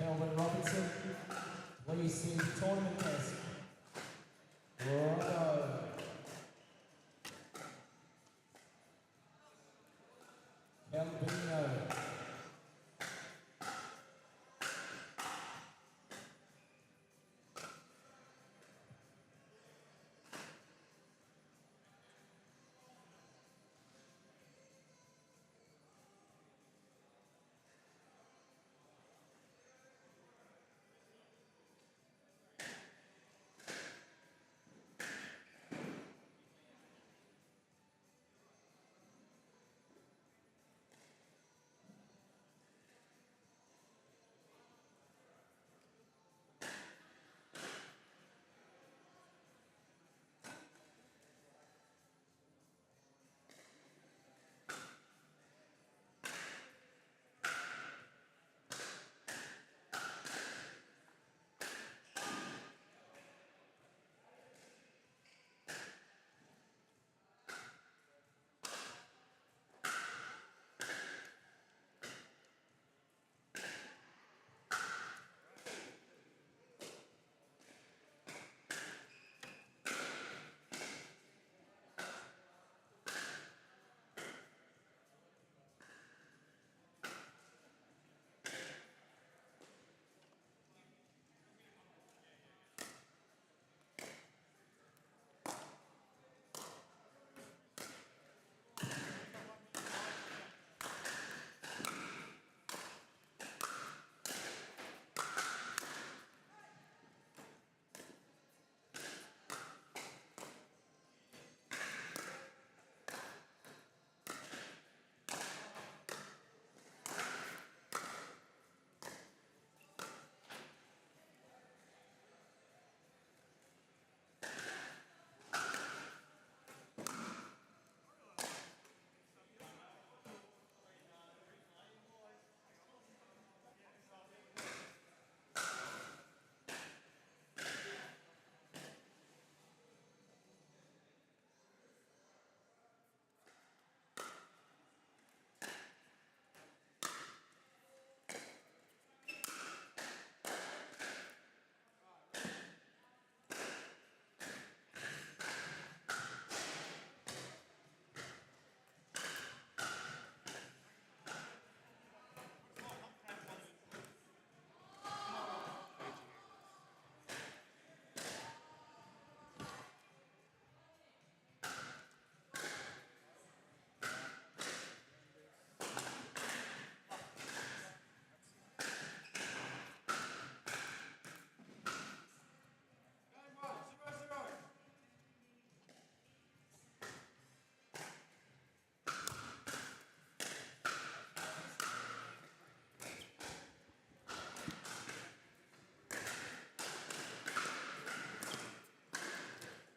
Melbourne Robinson. Please see the tournament desk. Righto. Calvino.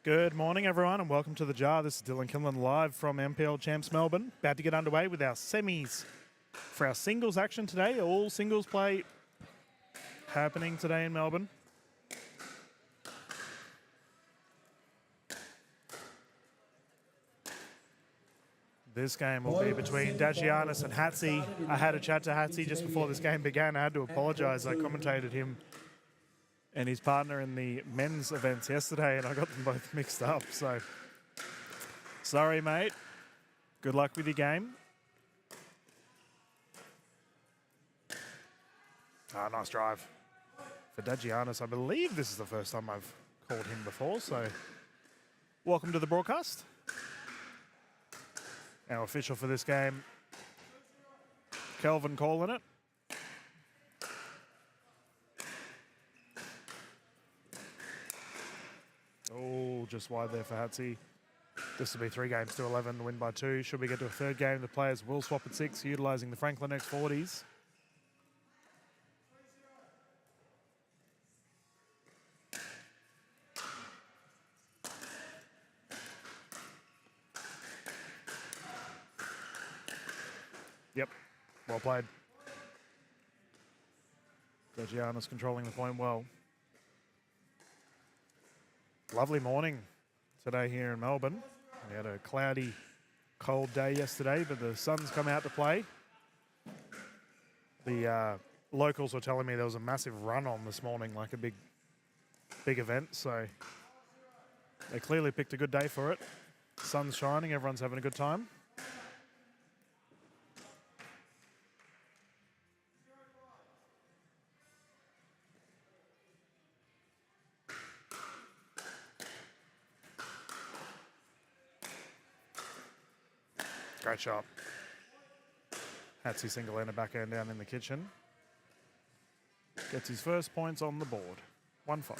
Good morning, everyone, and welcome to the Jar. This is Dylan Kinlan live from NPL Champs Melbourne. About to get underway with our semis for our singles action today. All singles play happening today in Melbourne. This game will be between Dagianis and Hatzi. I had a chat to Hatzi just before this game began. I had to apologise. I commentated him and his partner in the men's events yesterday, and I got them both mixed up. So, sorry, mate. Good luck with your game. Nice drive for Dagianis. I believe this is the first time I've called him before, so welcome to the broadcast. Our official for this game, Kelvin calling it. Oh, just wide there for Hatzi. This will be 3 games to 11, win by 2. Should we get to a third game, the players will swap at 6, utilising the Franklin X40s. Yep, well played. Dagianis controlling the point well. Lovely morning today here in Melbourne. We had a cloudy, cold day yesterday, but the sun's come out to play. The locals were telling me there was a massive run on this morning, like a big event. So they clearly picked a good day for it. Sun's shining, everyone's having a good time. Great shot. Hatsy single-hander backhand down in the kitchen. Gets his first points on the board. 1-5.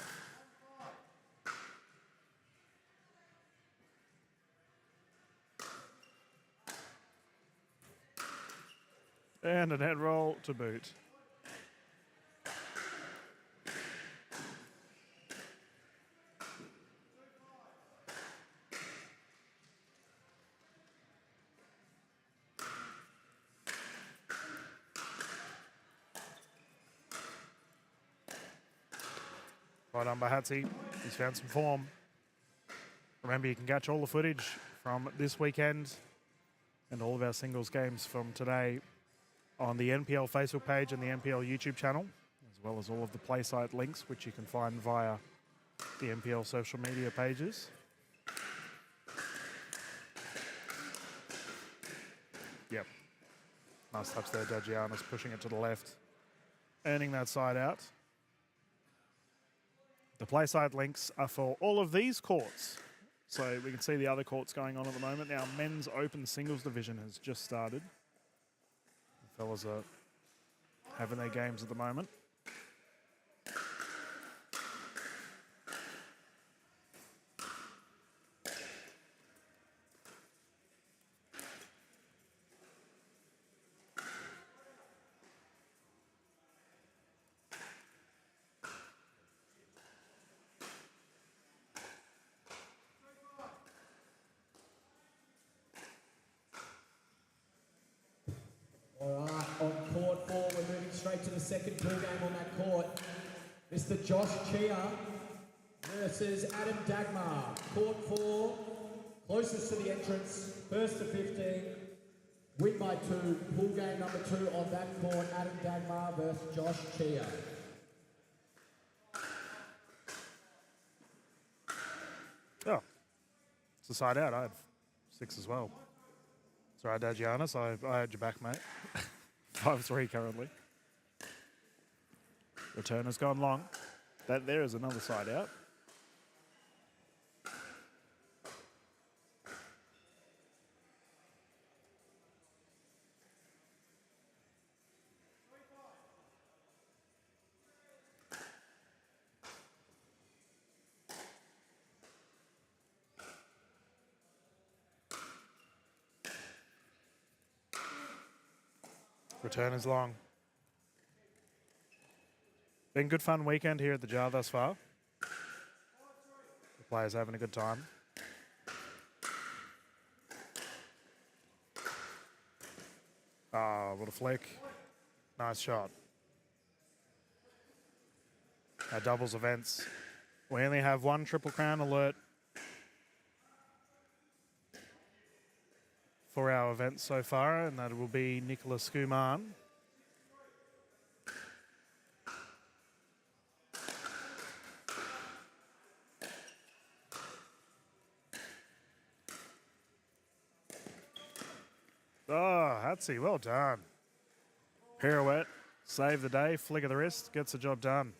And a net roll to boot. Right on by Hatsy. He's found some form. Remember, you can catch all the footage from this weekend and all of our singles games from today on the NPL Facebook page and the NPL YouTube channel, as well as all of the play site links, which you can find via the NPL social media pages. Yep. Nice touch there, Dagianis pushing it to the left, earning that side out. The play side links are for all of these courts. So we can see the other courts going on at the moment. Now, men's open singles division has just started. The fellas are having their games at the moment. All right, on court 4, we're moving straight to the second pool game on that court. Mr. Josh Chia versus Adam Dagmar. Court 4, closest to the entrance, first to 15. Win by 2. Pool game number 2 on that court, Adam Dagmar versus Josh Chia. Oh, it's a side out. I had 6 as well. Sorry, Dagianis, I had your back, mate. 5-3 currently. Return has gone long. That there is another side out. Return is long. Been good fun weekend here at the Jar thus far. The players having a good time. Ah, what a flick. Nice shot. Our doubles events. We only have one Triple Crown alert for our events so far, and that will be Nicholas Skuman. Oh, Hatsy, well done. Pirouette, save the day, flick of the wrist, gets the job done.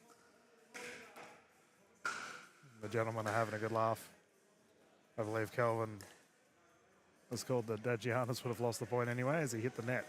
The gentlemen are having a good laugh. I believe Kelvin was called that Dagianis would have lost the point anyway as he hit the net.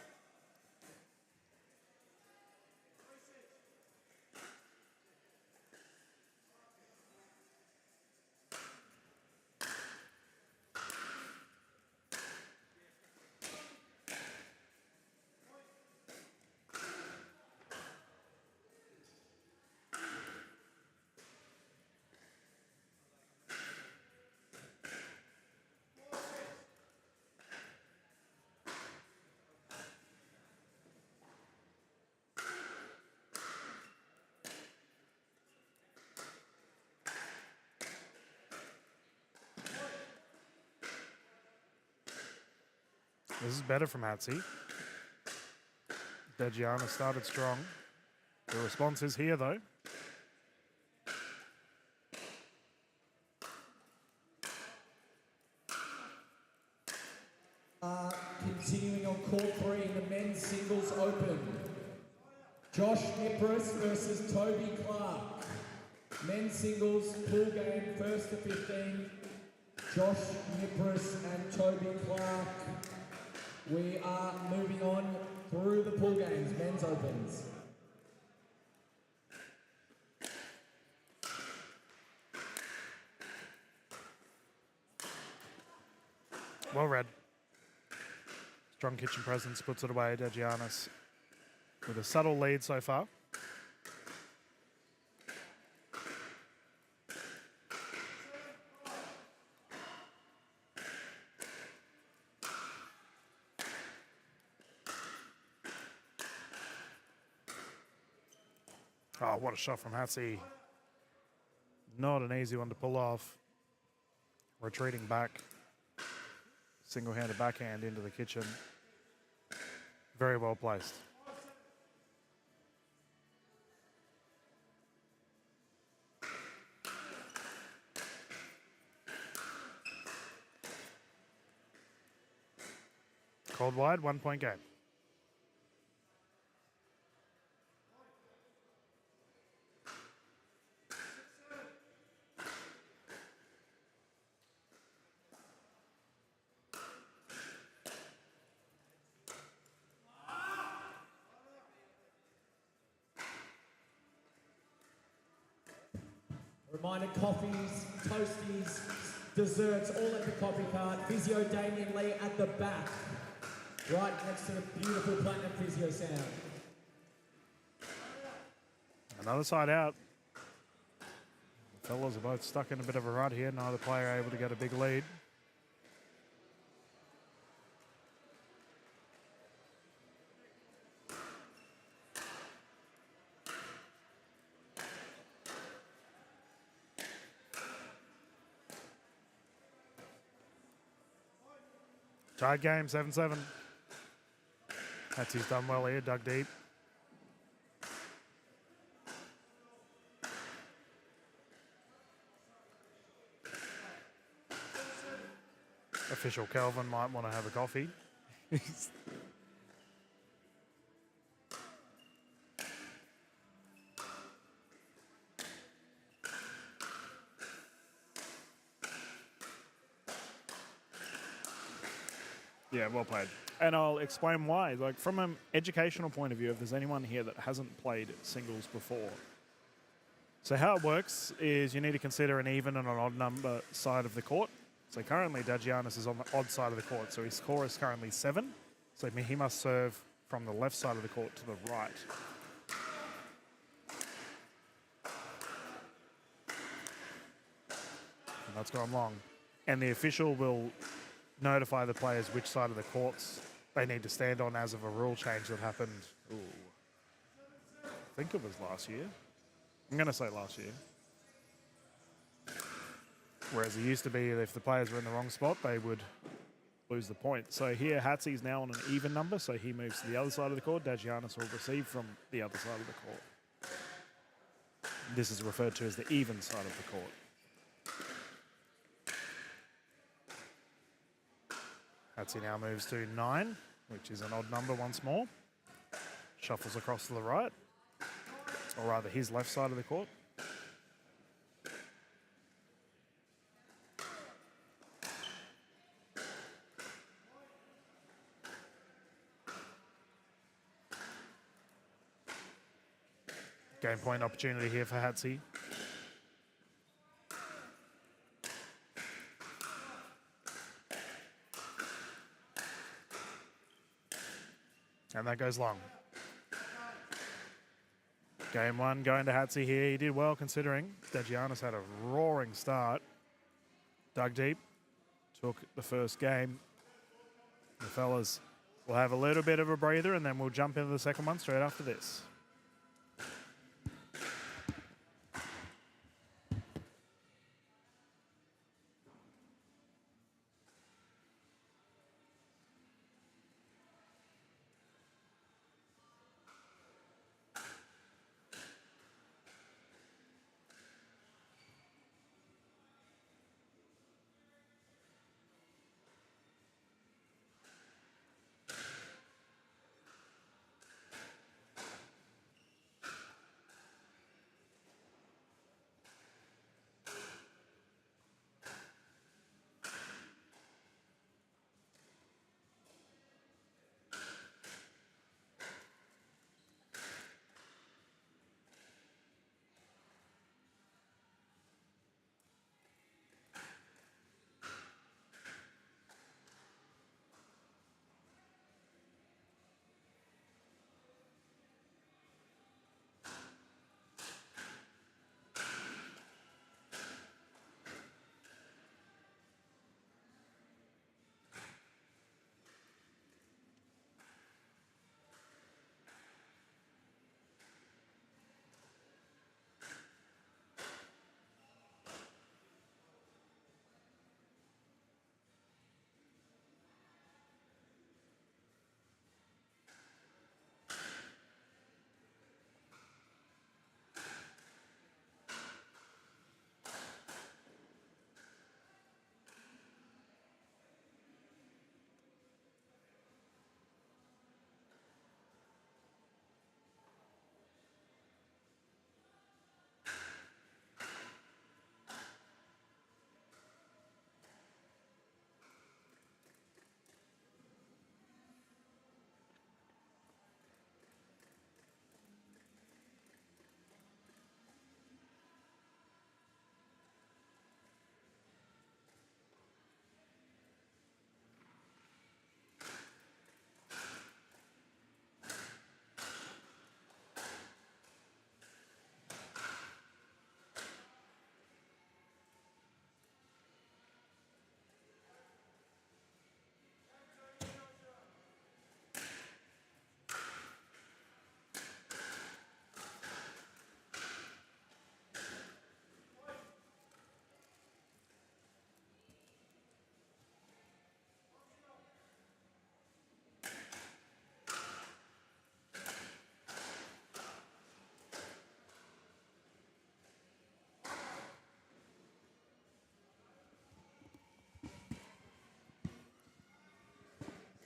This is better from Hatsy. Dagianis started strong. The response is here, though. Continuing on court 3 in the men's singles open. Josh Nipris versus Toby Clark. Men's singles pool game 1st to 15. Josh Nipris and Toby Clark. We are moving on through the pool games, men's opens. Well read. Strong kitchen presence puts it away. Dagianis with a subtle lead so far. Oh, what a shot from Hatsy. Not an easy one to pull off. Retreating back. Single-handed backhand into the kitchen. Very well placed. Called wide, 1 point game. Reminder, coffees, toasties, desserts, all at the coffee cart. Physio Damien Lee at the back, right next to the beautiful Platinum Physio sound. Another side out. The fellas are both stuck in a bit of a rut here. Neither player able to get a big lead. Tied game, 7-7. Hatsy's done well here, dug deep. Official Kelvin might want to have a coffee. Yeah, well played. And I'll explain why. Like, from an educational point of view, if there's anyone here that hasn't played singles before. So how it works is you need to consider an even and an odd number side of the court. So currently Dagianis is on the odd side of the court, so his score is currently 7. So he must serve from the left side of the court to the right. And that's gone long. And the official will notify the players which side of the courts they need to stand on as of a rule change that happened, I think it was last year. I'm going to say last year. Whereas it used to be if the players were in the wrong spot, they would lose the point. So here, Hatsy's now on an even number, so he moves to the other side of the court. Dagianis will receive from the other side of the court. This is referred to as the even side of the court. Hatsy now moves to 9, which is an odd number once more. Shuffles across to the right, or rather his left side of the court. Game point opportunity here for Hatsy. And that goes long. Game 1 going to Hatsy here. He did well considering. Dagianis had a roaring start. Dug deep. Took the first game. The fellas will have a little bit of a breather and then we'll jump into the second one straight after this.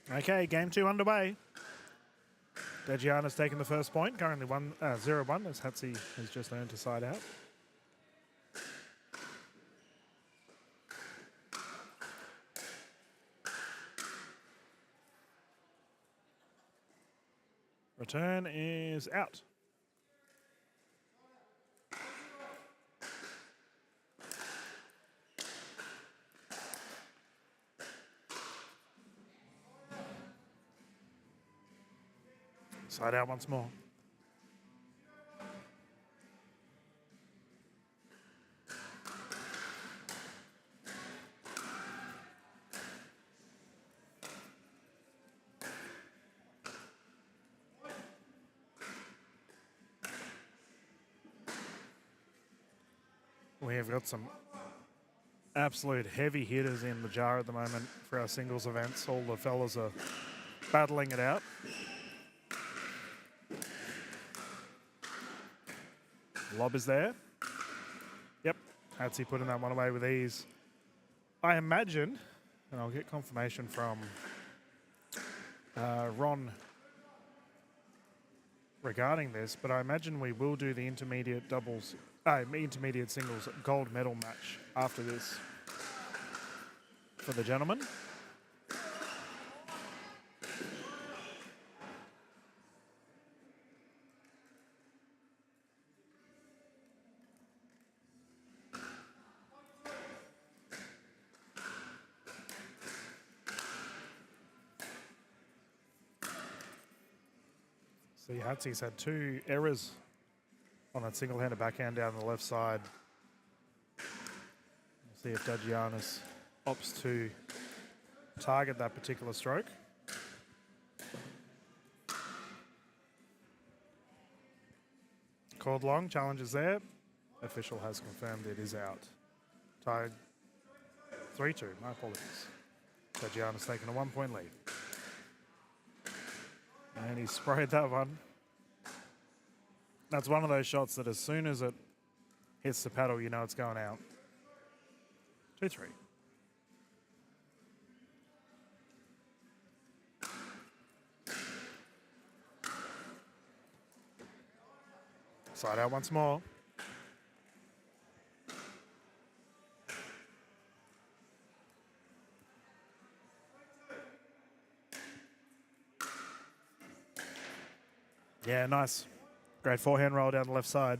Okay, game 2 underway. Dejiana's taking the first point, currently 0-1 as Hatzi has just learned to side out. Return is out. Side out once more. We have got some absolute heavy hitters in the jar at the moment for our singles events. All the fellas are battling it out. Lob is there. Yep, Hatzi putting that one away with ease. I imagine, and I'll get confirmation from Ron regarding this, but I imagine we will do the intermediate singles gold medal match after this for the gentlemen. See, Hatzi's had 2 errors on that single-handed backhand down the left side. We'll see if Dagianis opts to target that particular stroke. Called long, challenge is there. Official has confirmed it is out. Tied 3-2, my apologies. Dagianis taking a 1-point lead. And he sprayed that one. That's one of those shots that as soon as it hits the paddle, you know it's going out. 2-3. Side out once more. Yeah, nice. Great forehand roll down the left side.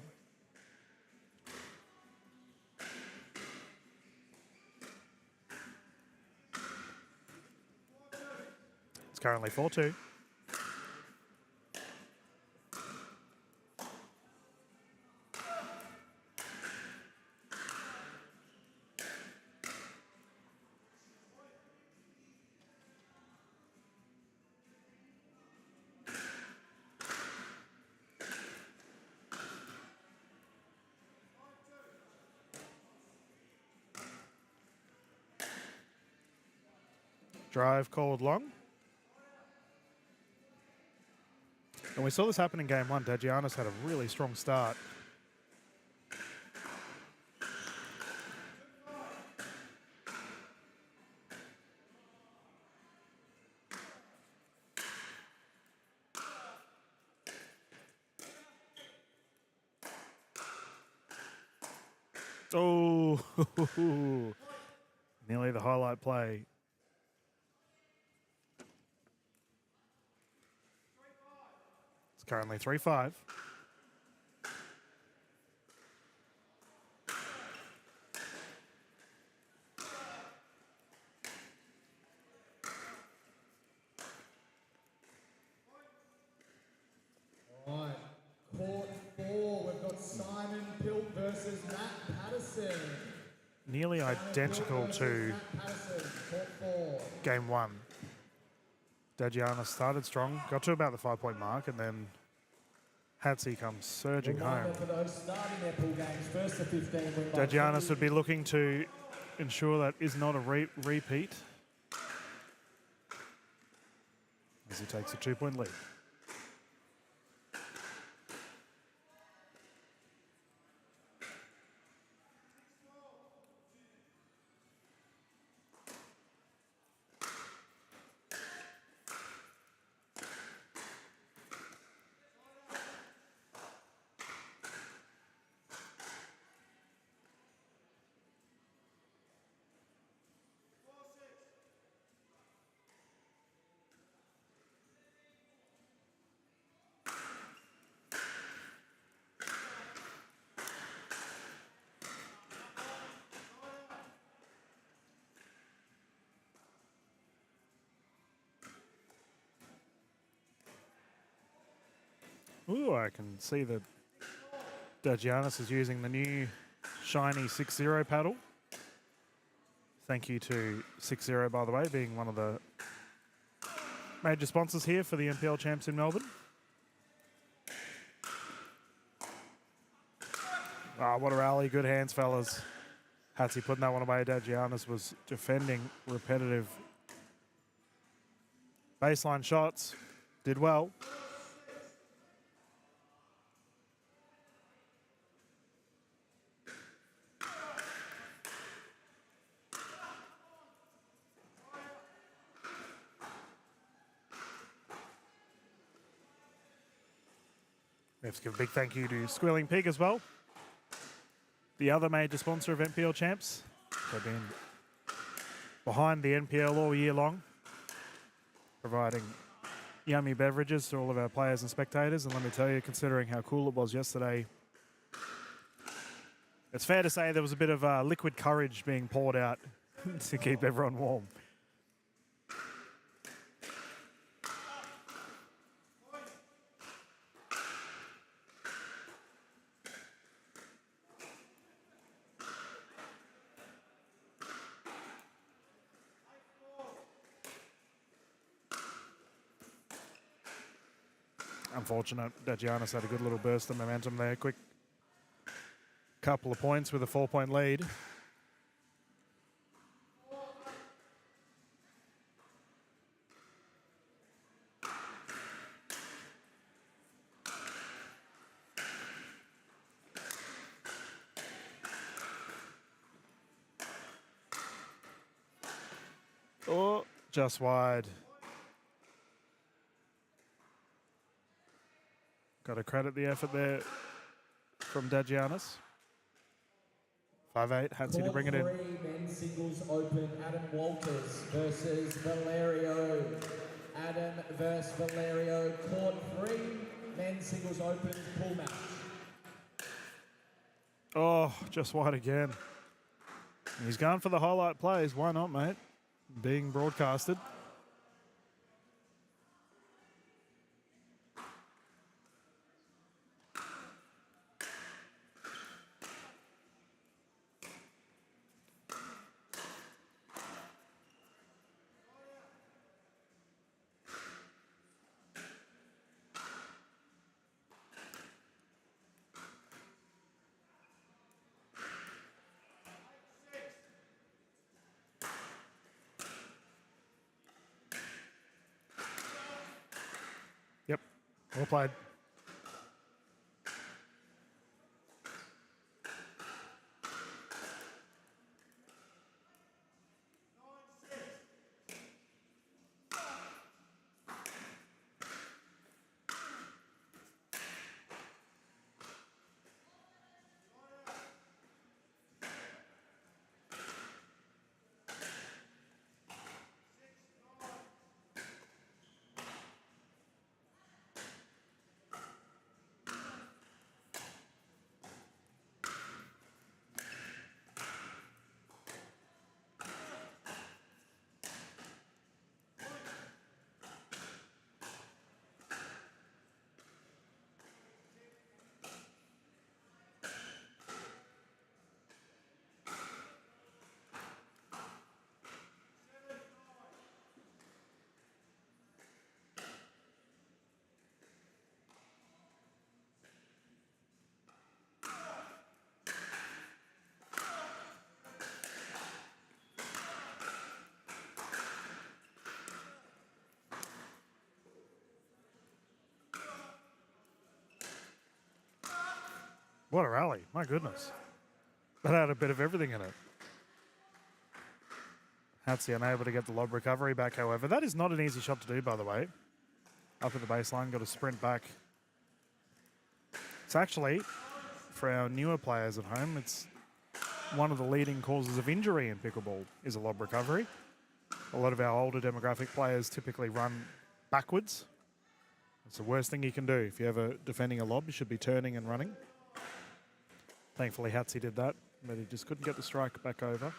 It's currently 4-2. Drive called long. And we saw this happen in game 1. Dagianis had a really strong start. Oh, nearly the highlight play. It's currently 3-5. Right, court 4, we've got Simon Pilt versus Matt Patterson. Nearly identical to game 1. Dagianis started strong, got to about the 5-point mark, and then Hatzi comes surging home. For those starting their pool games, first to 15 win by Dagianis would be looking to ensure that is not a repeat as he takes a 2-point lead. Ooh, I can see that Dagianis is using the new shiny 6-0 paddle. Thank you to 6-0, by the way, being one of the major sponsors here for the NPL champs in Melbourne. Ah, what a rally. Good hands, fellas. Hatsy putting that one away. Dagianis was defending repetitive baseline shots. Did well. We have to give a big thank you to Squealing Pig as well, the other major sponsor of NPL champs. They've been behind the NPL all year long, providing yummy beverages to all of our players and spectators. And let me tell you, considering how cool it was yesterday, it's fair to say there was a bit of liquid courage being poured out to keep everyone warm. Unfortunate. Dagianis had a good little burst of momentum there. Quick couple of points with a 4-point lead. Oh, just wide. Got to credit the effort there from Dagianis. 5-8, Hatsy to bring it in. Men's singles open, Adam Walters versus Valerio. Adam versus Valerio. Court 3, men's singles open, pool match. Oh, just wide again. He's going for the highlight plays. Why not, mate? Being broadcasted. Yep, well played. What a rally. My goodness. That had a bit of everything in it. Hatsy unable to get the lob recovery back, however. That is not an easy shot to do, by the way. Up at the baseline, got to sprint back. It's actually, for our newer players at home, it's one of the leading causes of injury in pickleball is a lob recovery. A lot of our older demographic players typically run backwards. It's the worst thing you can do. If you're ever defending a lob, you should be turning and running. Thankfully, Hatsy did that, but he just couldn't get the strike back over.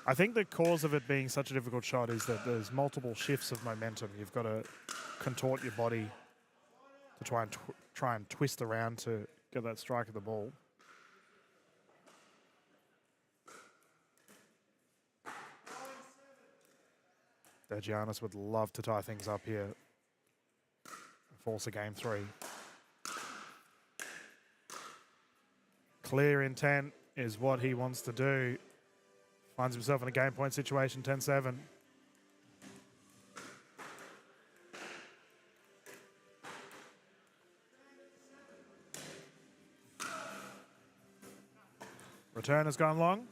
I think the cause of it being such a difficult shot is that there's multiple shifts of momentum. You've got to contort your body to try and twist around to get that strike of the ball. Dagianis would love to tie things up here. Force a game 3. Clear intent is what he wants to do. Finds himself in a game point situation, 10-7. Return has gone long.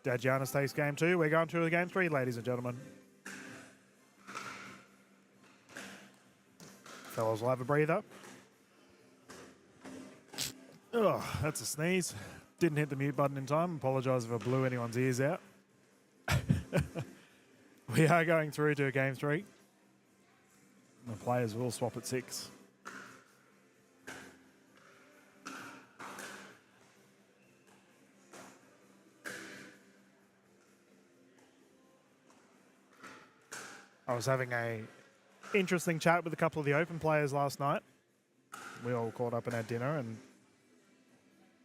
Dagianis takes game 2. We're going to the game 3, ladies and gentlemen. Fellows will have a breather. Oh, that's a sneeze. Didn't hit the mute button in time. Apologise if I blew anyone's ears out. We are going through to game 3. The players will swap at 6. I was having a interesting chat with a couple of the Open players last night. We all caught up and had dinner, and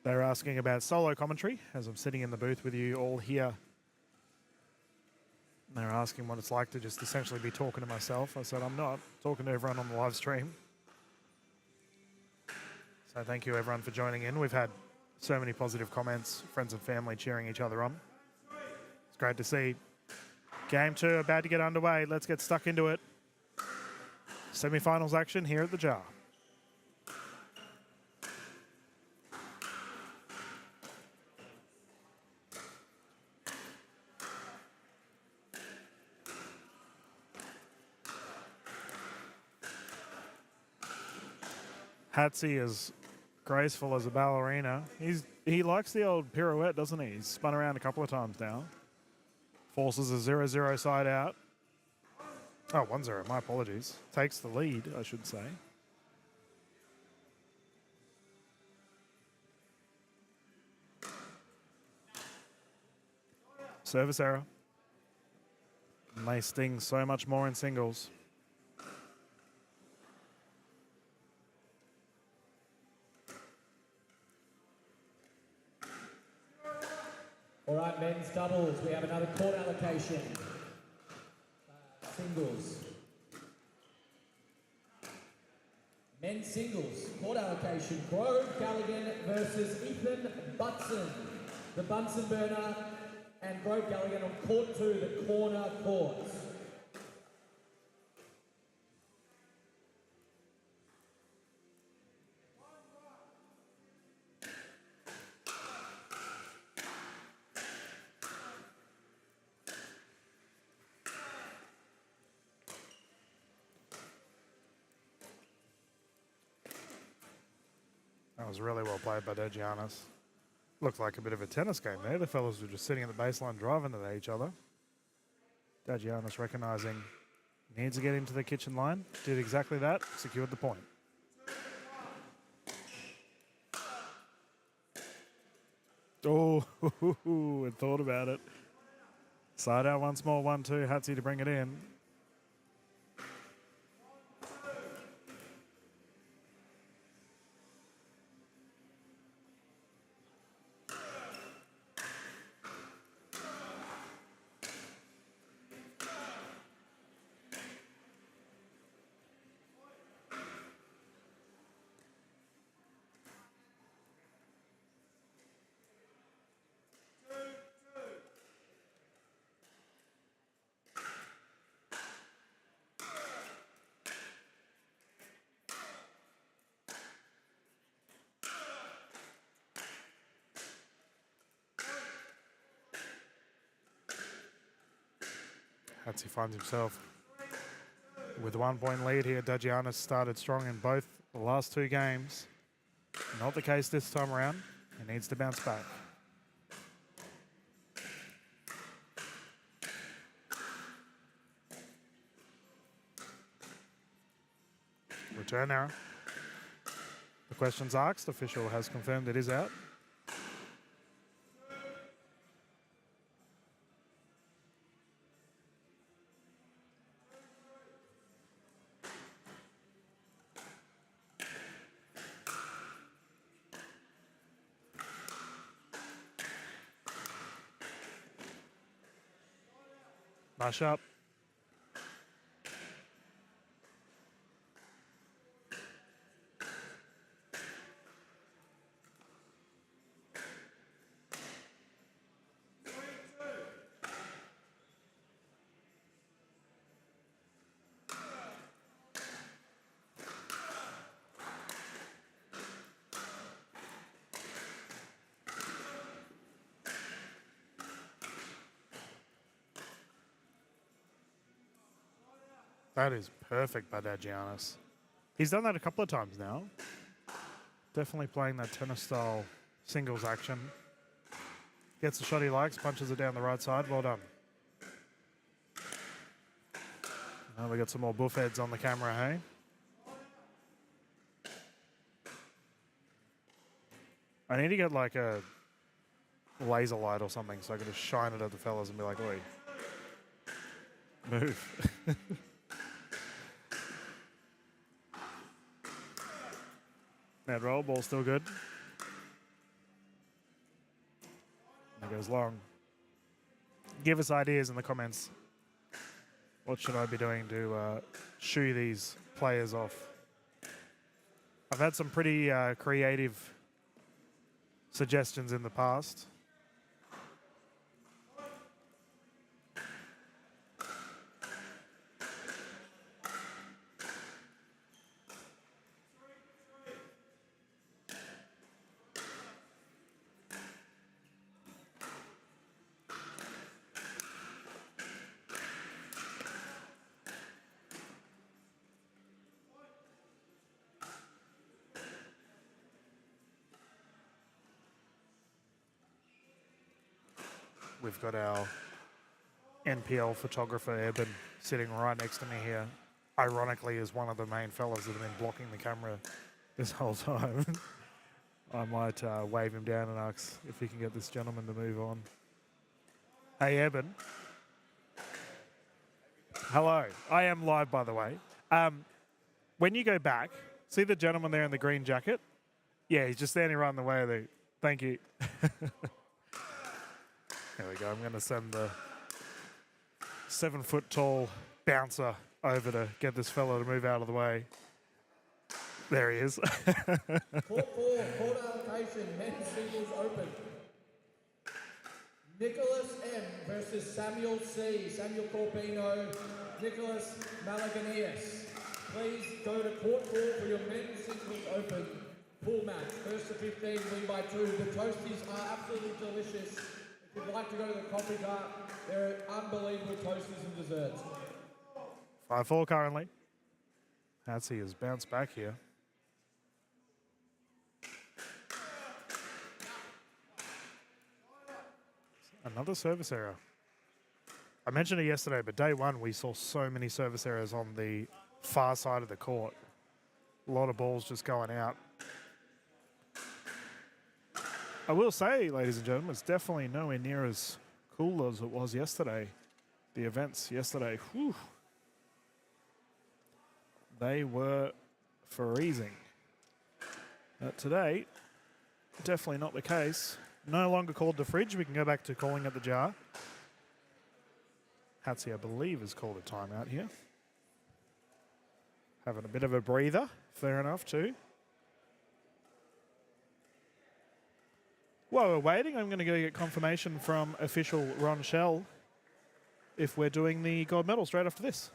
they were asking about solo commentary as I'm sitting in the booth with you all here. They were asking what it's like to just essentially be talking to myself. I said, I'm not talking to everyone on the live stream. So thank you everyone for joining in. We've had so many positive comments, friends and family cheering each other on. It's great to see. Game 2 about to get underway. Let's get stuck into it. Semi-finals action here at the Jar. Hatsy is graceful as a ballerina. He likes the old pirouette, doesn't he? He's spun around a couple of times now. Forces a 0-0 side out. Oh, 1-0, my apologies. Takes the lead, I should say. Service error. And they sting so much more in singles. All right, men's doubles. We have another court allocation. Singles. Men's singles. Court allocation. Grove Galligan versus Ethan Bunsen. The Bunsen burner and Grove Galligan on court 2, the corner courts. That was really well played by Dagianis. Looked like a bit of a tennis game there. The fellas were just sitting at the baseline driving at each other. Dagianis recognising needs to get into the kitchen line. Did exactly that. Secured the point. Oh, had thought about it. Side out once more, 1-2. Hatsy to bring it in. Hatsy finds himself with a 1 point lead here. Dagianis started strong in both the last 2 games. Not the case this time around. He needs to bounce back. Return error. The question's asked. Official has confirmed it is out. Smash up. That is perfect by Dagianis. He's done that a couple of times now. Definitely playing that tennis-style singles action. Gets the shot he likes, punches it down the right side. Well done. Now we got some more buffheads on the camera, hey? I need to get like a laser light or something so I can just shine it at the fellas and be like, oi, move. Net roll, ball still good. It goes long. Give us ideas in the comments. What should I be doing to shoo these players off? I've had some pretty creative suggestions in the past. We've got our NPL photographer, Eben, sitting right next to me here. Ironically, is one of the main fellas that have been blocking the camera this whole time. I might wave him down and ask if he can get this gentleman to move on. Hey, Eben. Hello. I am live, by the way. When you go back, see the gentleman there in the green jacket? Yeah, he's just standing right in the way of the... Thank you. There we go. I'm going to send the 7-foot-tall bouncer over to get this fellow to move out of the way. There he is. Court 4, court allocation, men's singles open. Nicholas M versus Samuel C. Samuel Corbino, Nicholas Malaganias. Please go to court 4 for your men's singles open pool match. First to 15, win by 2. The toasties are absolutely delicious. If you'd like to go to the coffee cart, they're unbelievable toasties and desserts. 5-4 currently. Hatsy has bounced back here. Another service error. I mentioned it yesterday, but day one we saw so many service errors on the far side of the court. A lot of balls just going out. I will say, ladies and gentlemen, it's definitely nowhere near as cool as it was yesterday. The events yesterday, whew, they were freezing. Today, definitely not the case. No longer called the fridge. We can go back to calling it the jar. Hatsy, I believe, has called a timeout here. Having a bit of a breather. Fair enough, too. While we're waiting, I'm going to go get confirmation from official Ron Shell if we're doing the gold medal straight after this.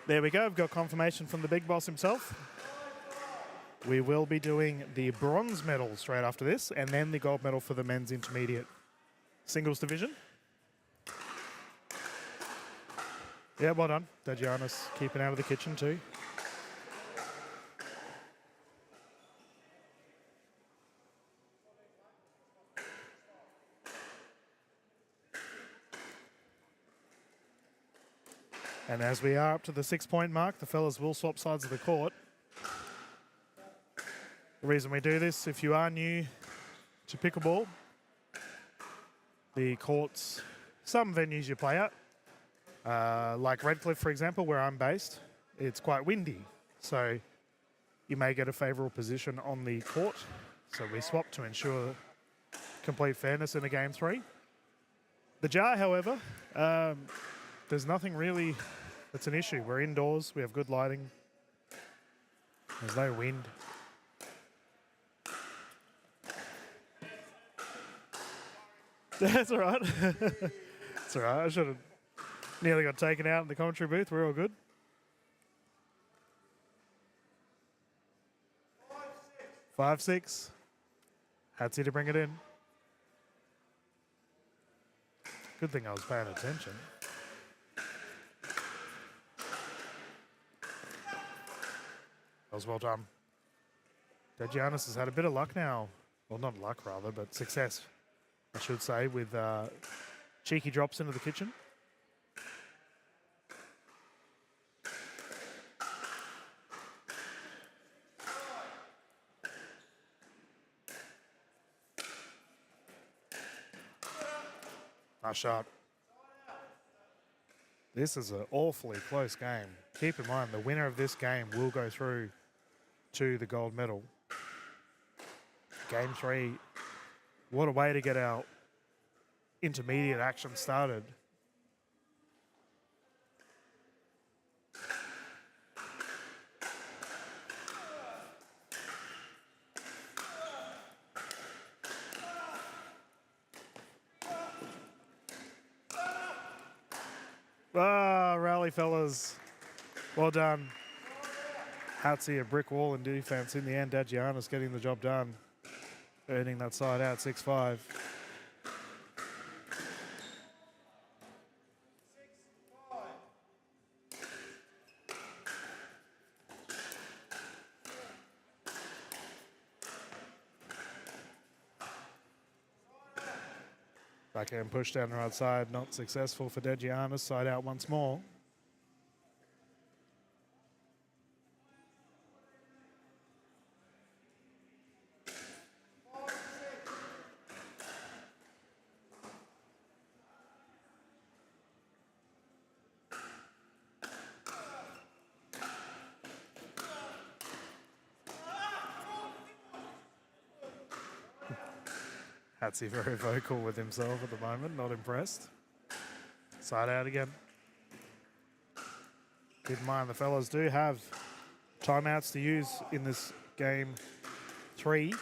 There we go. I've got confirmation from the big boss himself. We will be doing the bronze medal straight after this, and then the gold medal for the men's intermediate singles division. Yeah, well done. Dagianis keeping out of the kitchen too. And as we are up to the 6-point mark, the fellas will swap sides of the court. The reason we do this, if you are new to pickleball, the courts, some venues you play at, like Redcliffe, for example, where I'm based, it's quite windy. So you may get a favourable position on the court. So we swap to ensure complete fairness in a game 3. The jar, however, there's nothing really that's an issue. We're indoors, we have good lighting, there's no wind. That's all right. That's all right. I should have nearly got taken out in the commentary booth. We're all good. 5-6. Hatsy to bring it in. Good thing I was paying attention. That was well done. Dejianis has had a bit of luck now. Well, not luck rather, but success, I should say, with cheeky drops into the kitchen. Nice shot. This is an awfully close game. Keep in mind, the winner of this game will go through to the gold medal. Game 3, what a way to get our intermediate action started. Rally, fellas. Well done. Hatsy, a brick wall in defense. In the end, Dagianis getting the job done. Earning that side out, 6-5. Backhand push down the right side, not successful for Dejianis. Side out once more. Hatsy very vocal with himself at the moment, not impressed. Side out again. Keep in mind the fellas do have timeouts to use in this game 3.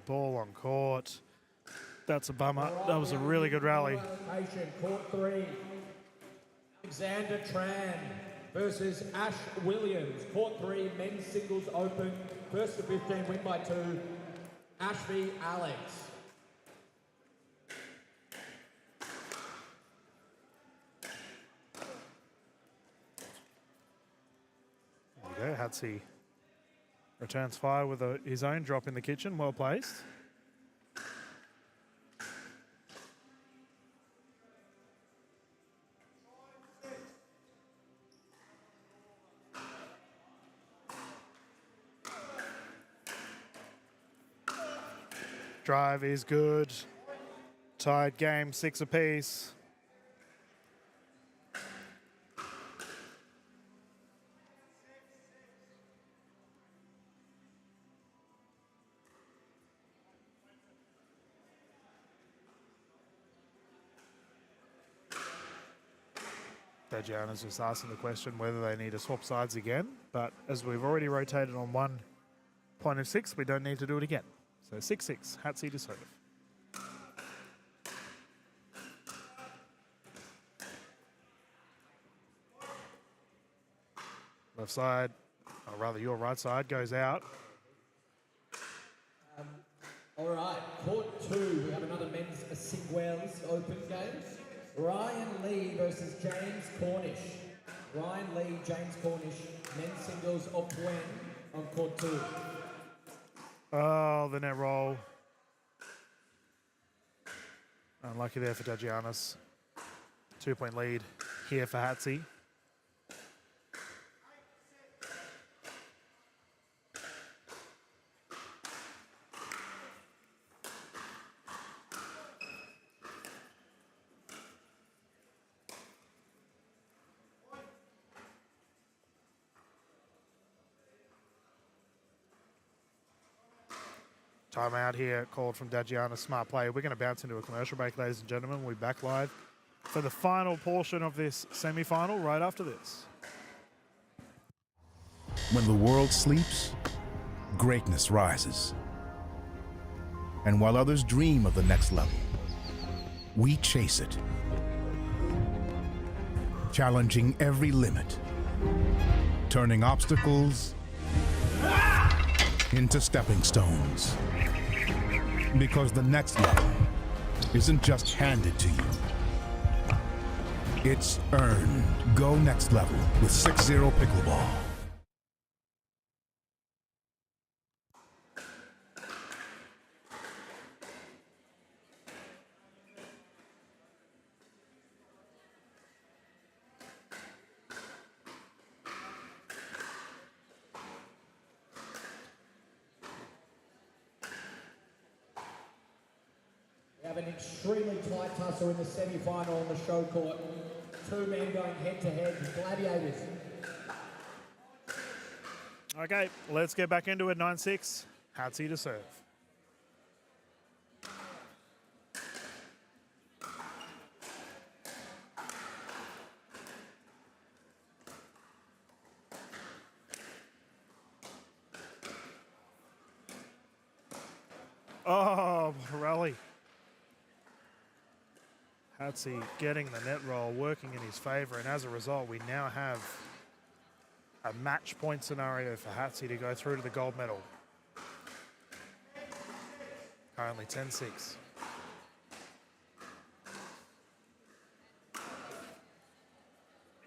Ball on court. That's a bummer. That was a really good rally. Court 3. Alexander Tran versus Ash Williams. Court 3, men's singles open. First to 15, win by 2. Ash v. Alex. There we go. Hatsy returns fire with his own drop in the kitchen. Well placed. Drive is good. Tied game, 6 apiece. Dejianis just asking the question whether they need to swap sides again, but as we've already rotated on 1 point of 6, we don't need to do it again. So 6-6, Hatsy to serve. Left side, or rather your right side, goes out. All right, court 2, we have another men's singles open game. Ryan Lee versus James Cornish. Ryan Lee, James Cornish, men's singles of when. on court 2. Oh, the net roll. Unlucky there for Dagianis. 2-point lead here for Hatsy. Timeout here called from Dagianis. Smart play. We're going to bounce into a commercial break, ladies and gentlemen. We'll be back live for the final portion of this semi-final right after this. When the world sleeps, greatness rises. And while others dream of the next level, we chase it. Challenging every limit, turning obstacles into stepping stones. Because the next level isn't just handed to you. It's earned. Go next level with 6-0 pickleball. We have an extremely tight tussle in the semi-final on the show court. 2 men going head-to-head, gladiators. Okay, let's get back into it. 9-6. Hatsy to serve. Oh, rally. Hatsy getting the net roll, working in his favour, and as a result, we now have a match point scenario for Hatsy to go through to the gold medal. Currently 10-6.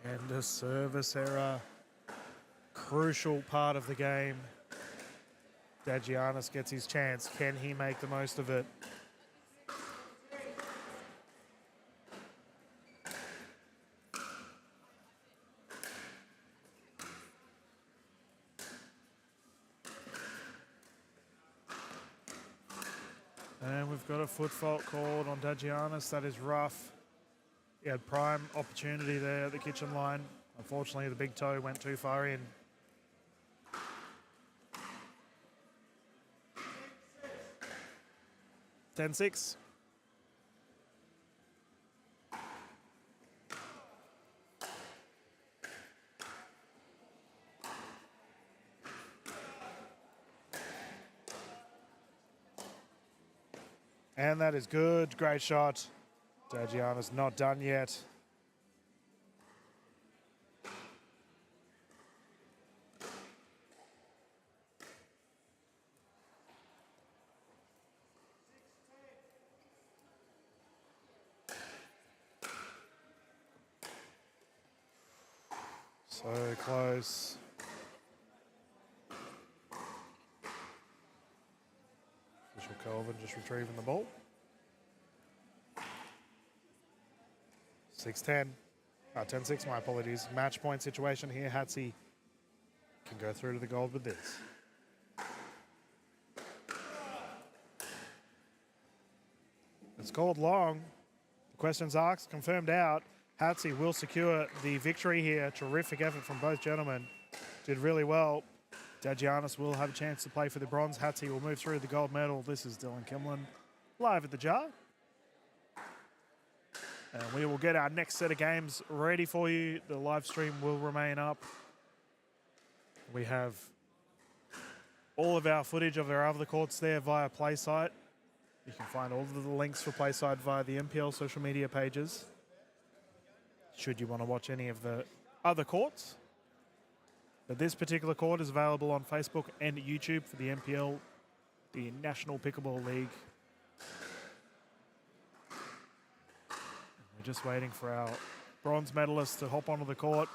And a service error. Crucial part of the game. Dagianis gets his chance. Can he make the most of it? And we've got a foot fault called on Dagianis. That is rough. He had prime opportunity there at the kitchen line. Unfortunately, the big toe went too far in. (10-6). And that is good. Great shot. Dagianis not done yet. So close. Official Kelvin just retrieving the ball. 6-10. 10-6, my apologies. Match point situation here. Hatsy can go through to the gold with this. It's called long. The questions asked, confirmed out. Hatsy will secure the victory here. Terrific effort from both gentlemen. Did really well. Dagianis will have a chance to play for the bronze. Hatsy will move through the gold medal. This is Dylan Kimlin live at the jar. And we will get our next set of games ready for you. The live stream will remain up. We have all of our footage of our other courts there via PlaySite. You can find all of the links for PlaySite via the NPL social media pages, should you want to watch any of the other courts. But this particular court is available on Facebook and YouTube for the NPL, the National Pickleball League. We're just waiting for our bronze medalists to hop onto the court.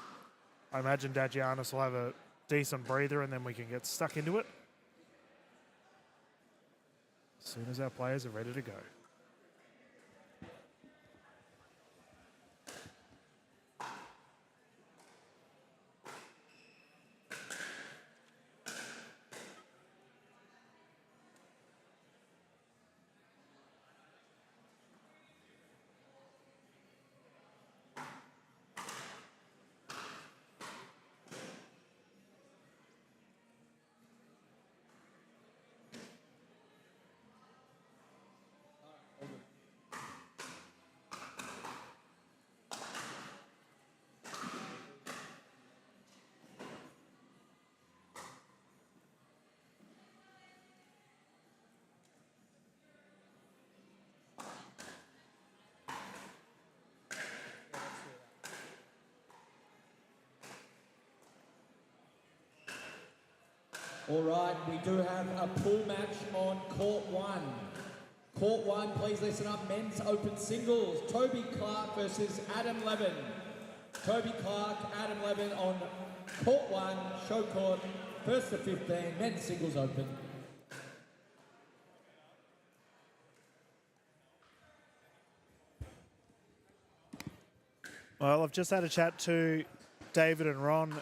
I imagine Dagianis will have a decent breather and then we can get stuck into it as soon as our players are ready to go. All right, we do have a pool match on court one. Court one, please listen up. Men's open singles. Toby Clark versus Adam Levin. Toby Clark, Adam Levin on court one, show court, 1st to 15, men's singles open. Well, I've just had a chat to David and Ron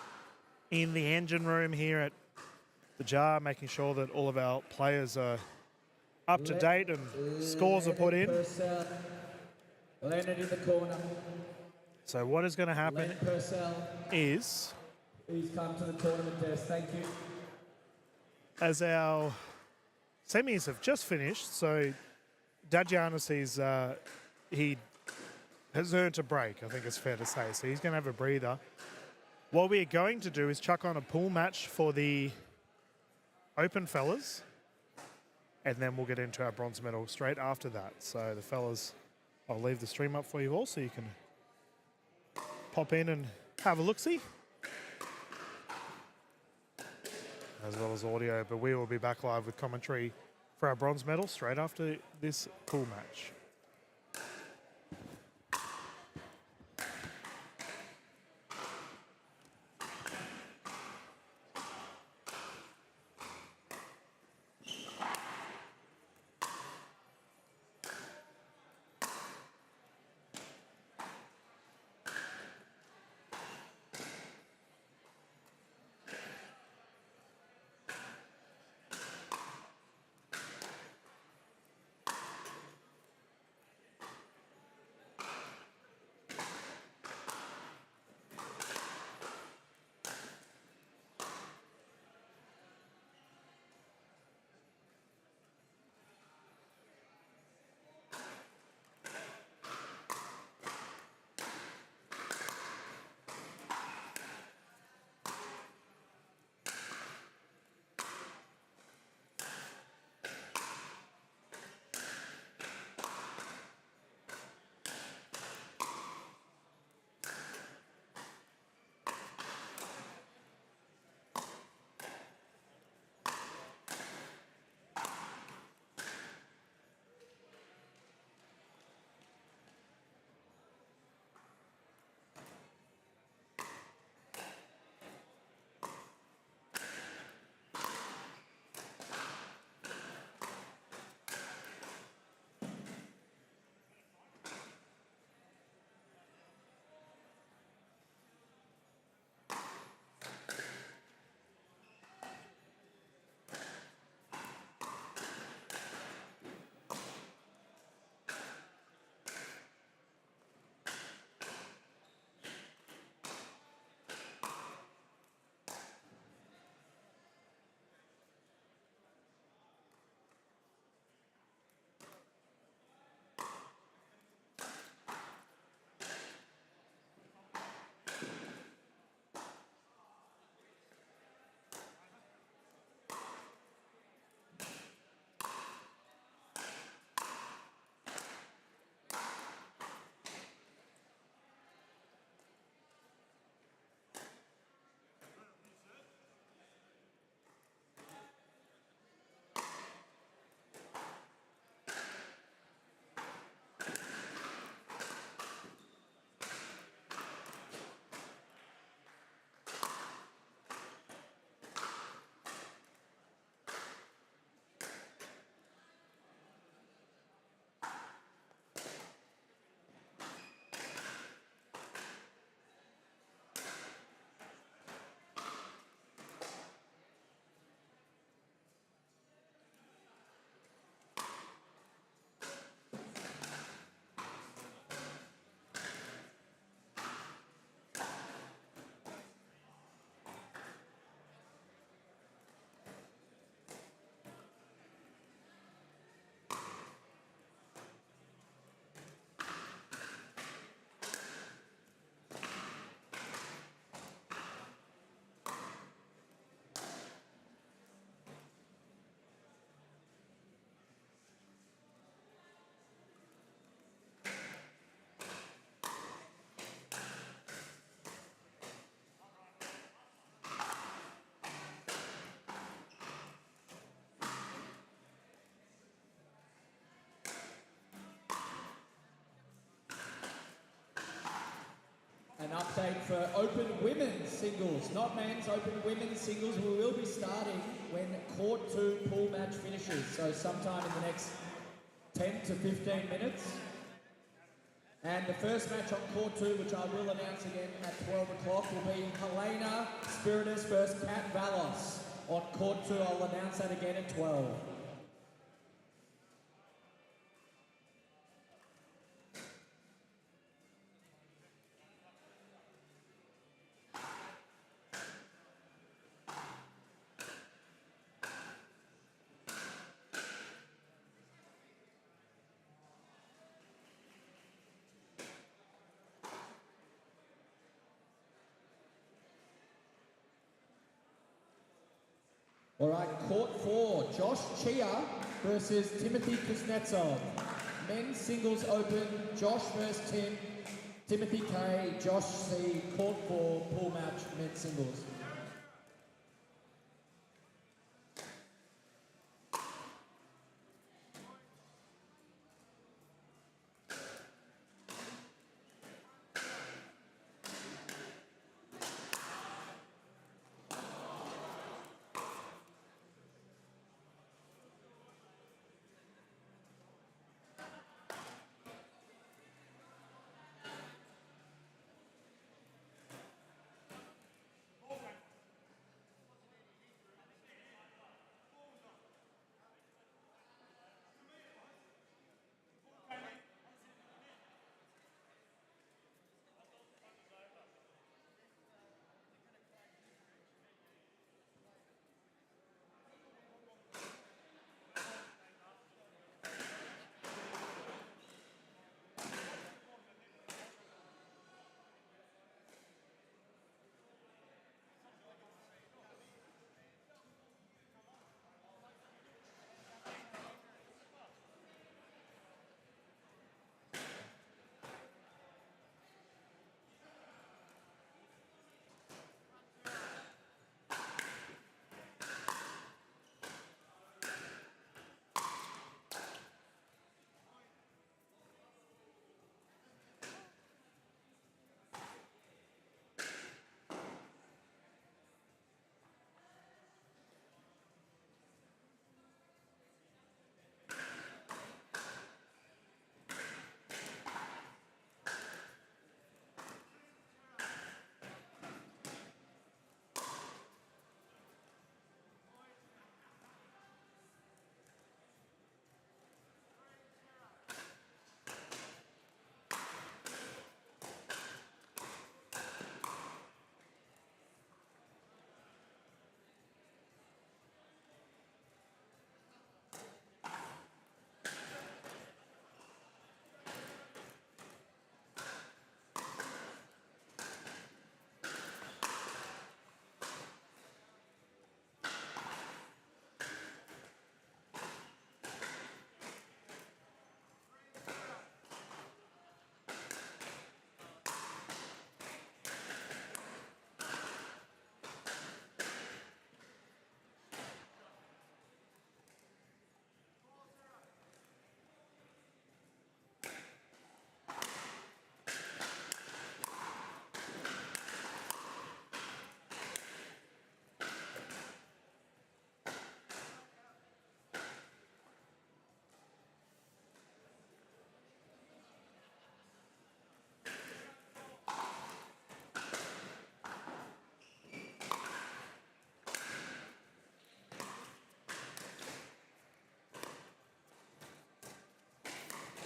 in the engine room here at the Jar, making sure that all of our players are up to date and scores are put in. Leonard in the corner. So what is going to happen is, he's come to the tournament desk, thank you. as our semis have just finished, so Dagianis, he has earned a break, I think it's fair to say. So he's going to have a breather. What we're going to do is chuck on a pool match for the open fellas, and then we'll get into our bronze medal straight after that. So the fellas, I'll leave the stream up for you all so you can pop in and have a look-see, as well as audio. But we will be back live with commentary for our bronze medal straight after this pool match. for open women's singles, not men's, open women's singles. We will be starting when Court 2 pool match finishes, so sometime in the next 10 to 15 minutes. And the first match on Court 2, which I will announce again at 12 o'clock, will be Helena Spiritus versus Kat Valos. On Court 2, I'll announce that again at 12. All right, Court 4, Josh Chia versus Timothy Kuznetsov. Men's singles open, Josh versus Tim, Timothy K, Josh C, Court 4, pool match, men's singles.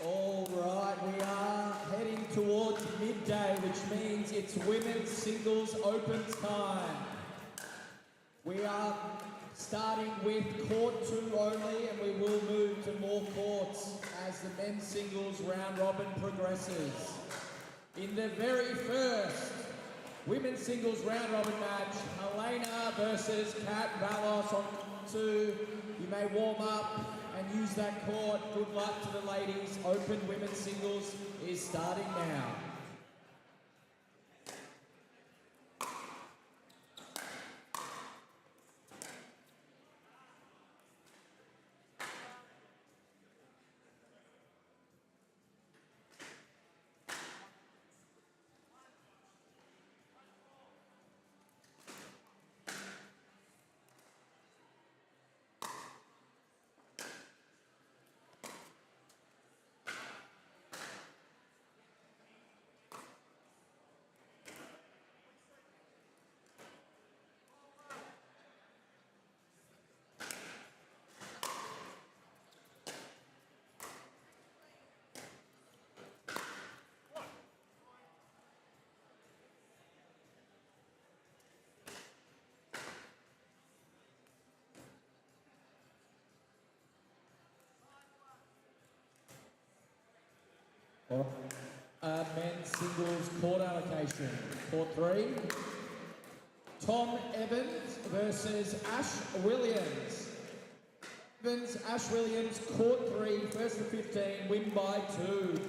All right, we are heading towards midday, which means it's women's singles open time. We are starting with Court 2 only, and we will move to more courts as the men's singles round robin progresses. In the very first women's singles round robin match, Helena versus Kat Valos on 2. You may warm up and use that court. Good luck to the ladies. Open women's singles is starting now. Or, men's singles court allocation. Court 3. Tom Evans versus Ash Williams. Evans, Ash Williams, court 3, first to 15, win by 2.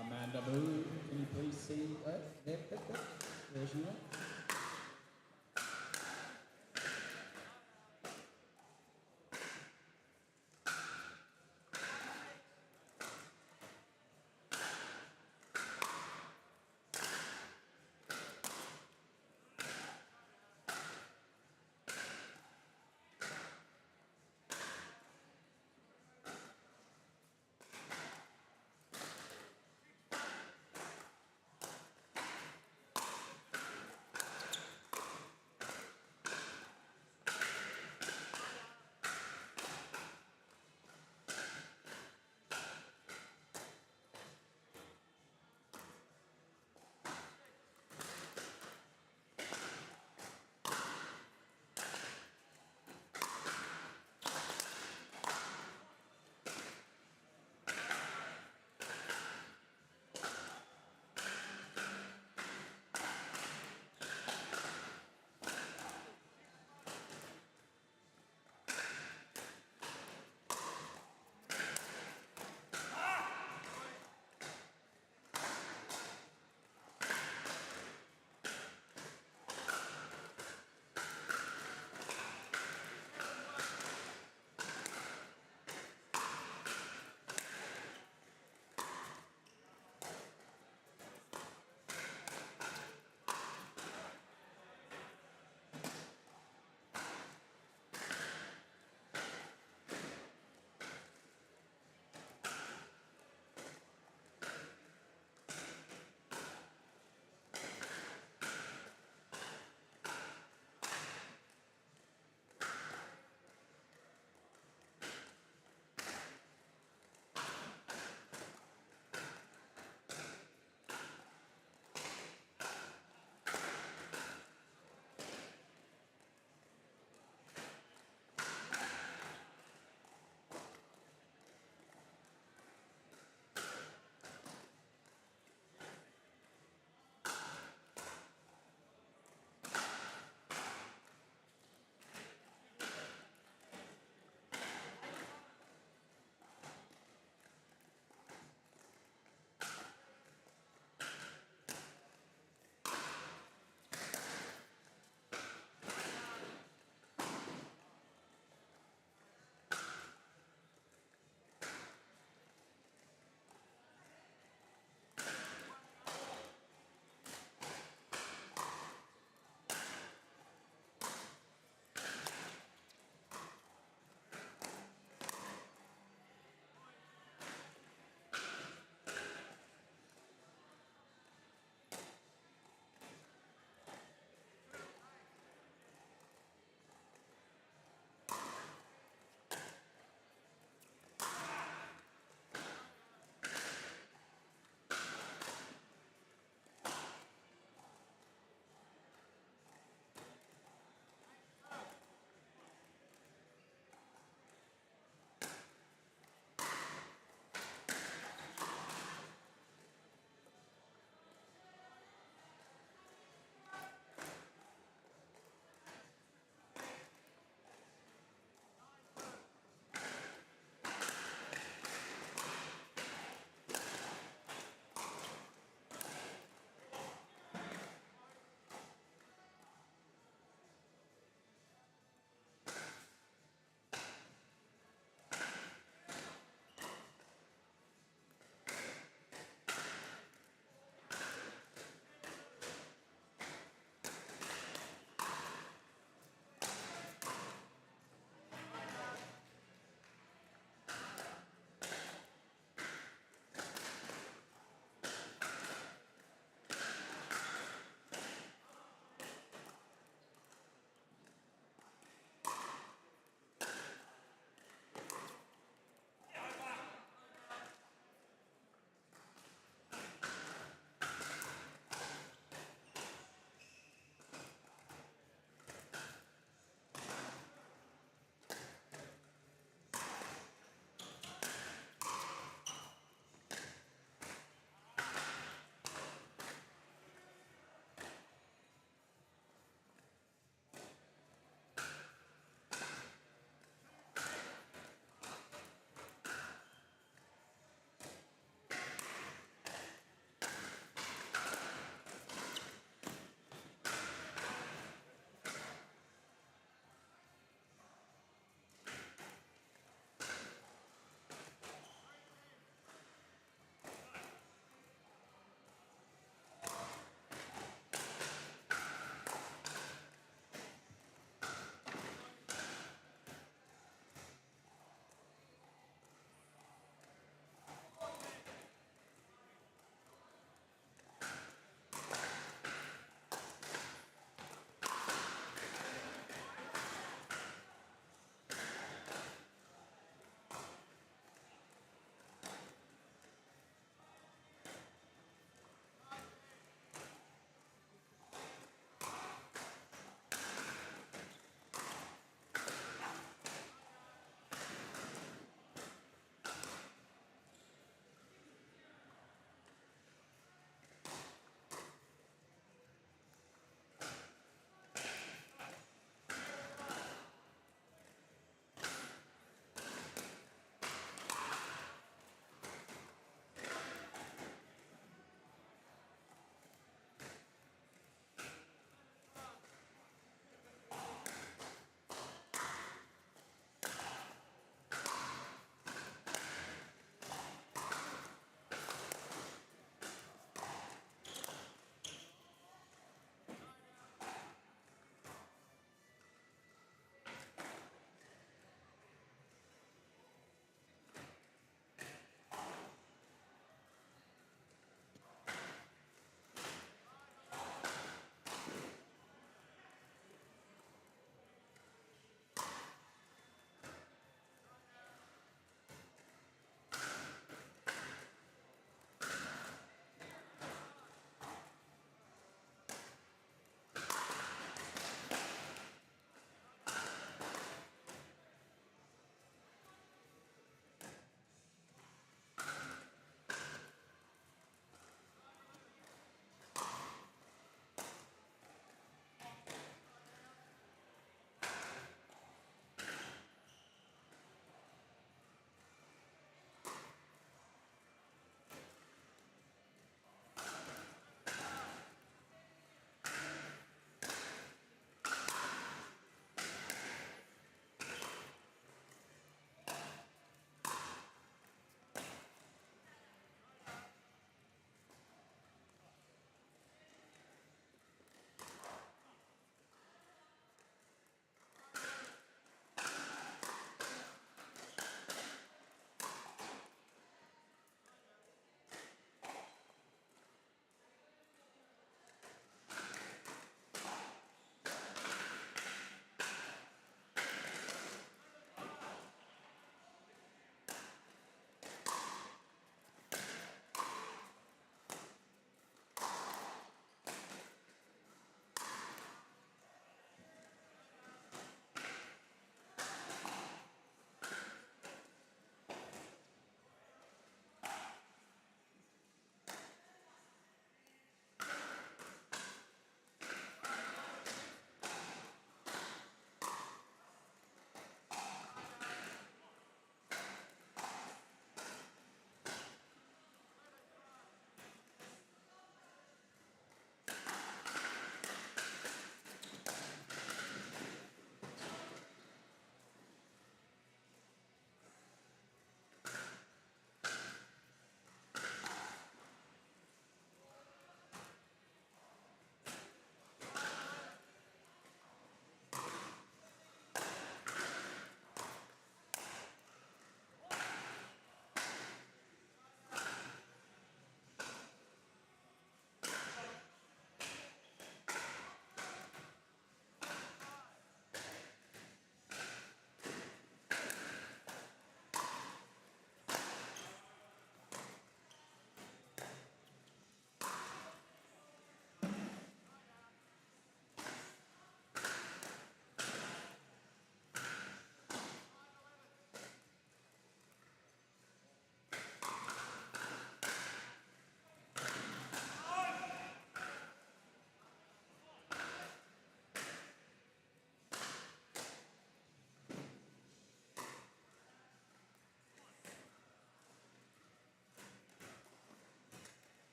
Amanda Boo, can you please see that? There she went.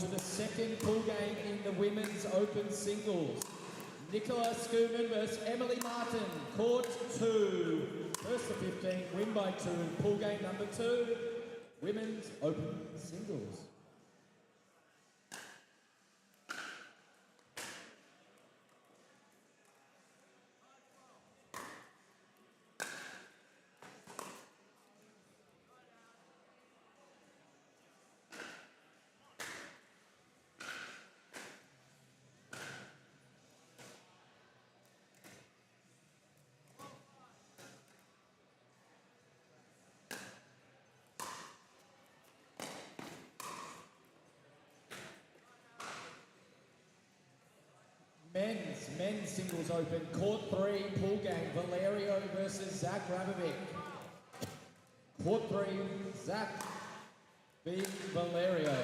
to the second pool game in the women's open singles. Nicola Schumann versus Emily Martin, court 2. First to 15, win by 2. Pool game number 2, women's open singles. Men's singles open, court 3, pool game, Valerio versus Zach Rabovic. Court 3, Zach v. Valerio.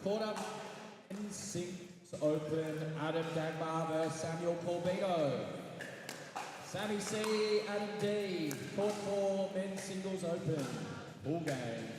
Court up in six open, Adam Dagmar versus Samuel Corbino. Sammy C, Adam D. Court 4, men's singles open. Pool game.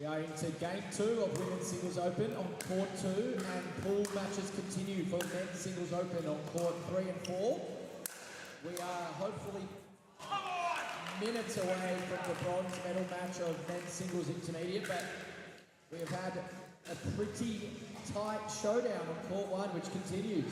We are into game 2 of Women's Singles Open on court 2, and pool matches continue for Men's Singles Open on court 3 and 4. We are hopefully minutes away from the bronze medal match of Men's Singles Intermediate, but we have had a pretty tight showdown on court 1, which continues.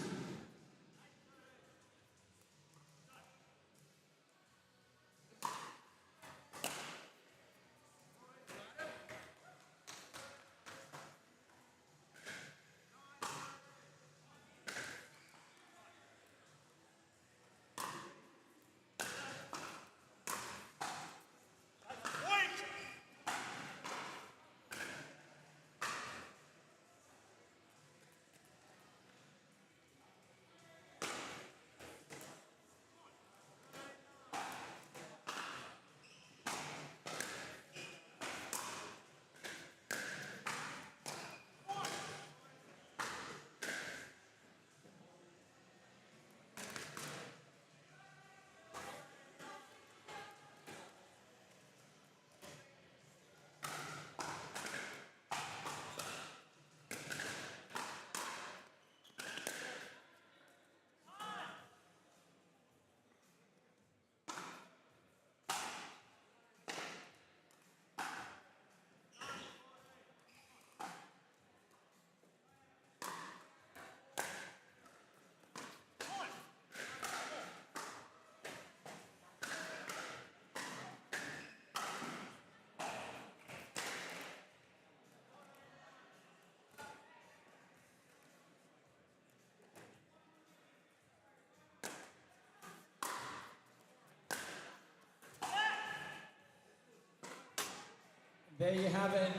There you have it.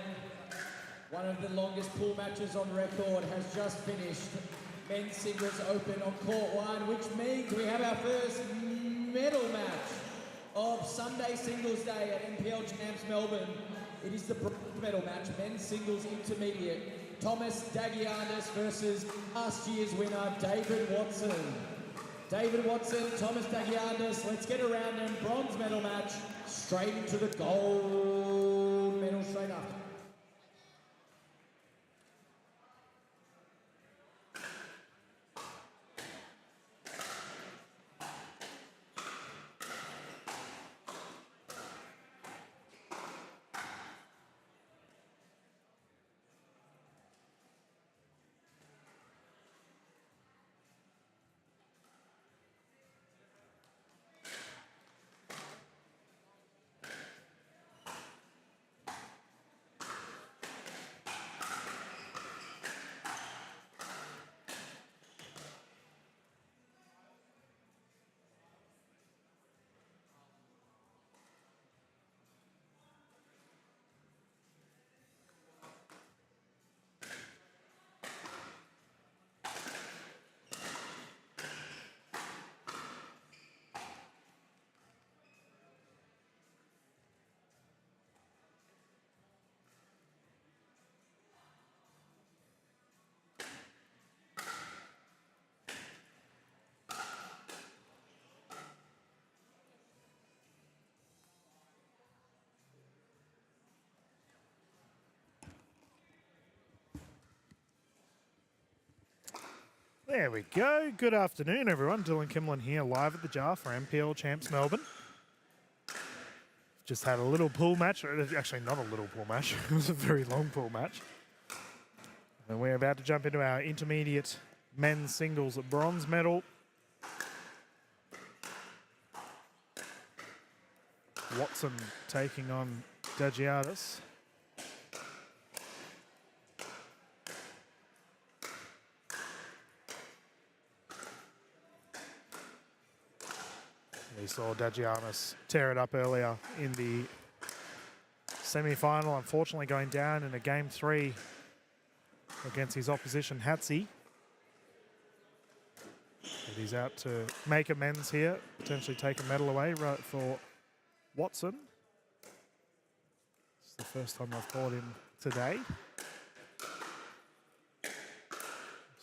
One of the longest pool matches on record has just finished. Men's Singles Open on court 1, which means we have our first medal match of Sunday Singles Day at NPL Champs Melbourne. It is the bronze medal match, Men's Singles Intermediate. Thomas Dagianis versus last year's winner, David Watson. David Watson, Thomas Dagianis, let's get around them. Bronze medal match, straight into the gold medal straight after. There we go. Good afternoon, everyone. Dylan Kimlin here, live at the Jar for NPL Champs Melbourne. Just had a little pool match. Actually, not a little pool match. It was a very long pool match. And we're about to jump into our intermediate men's singles bronze medal. Watson taking on Dagiadis. We saw Dagianis tear it up earlier in the semi-final, unfortunately going down in a game 3 against his opposition, Hatzi. But he's out to make amends here, potentially take a medal away right for Watson. It's the first time I've caught him today.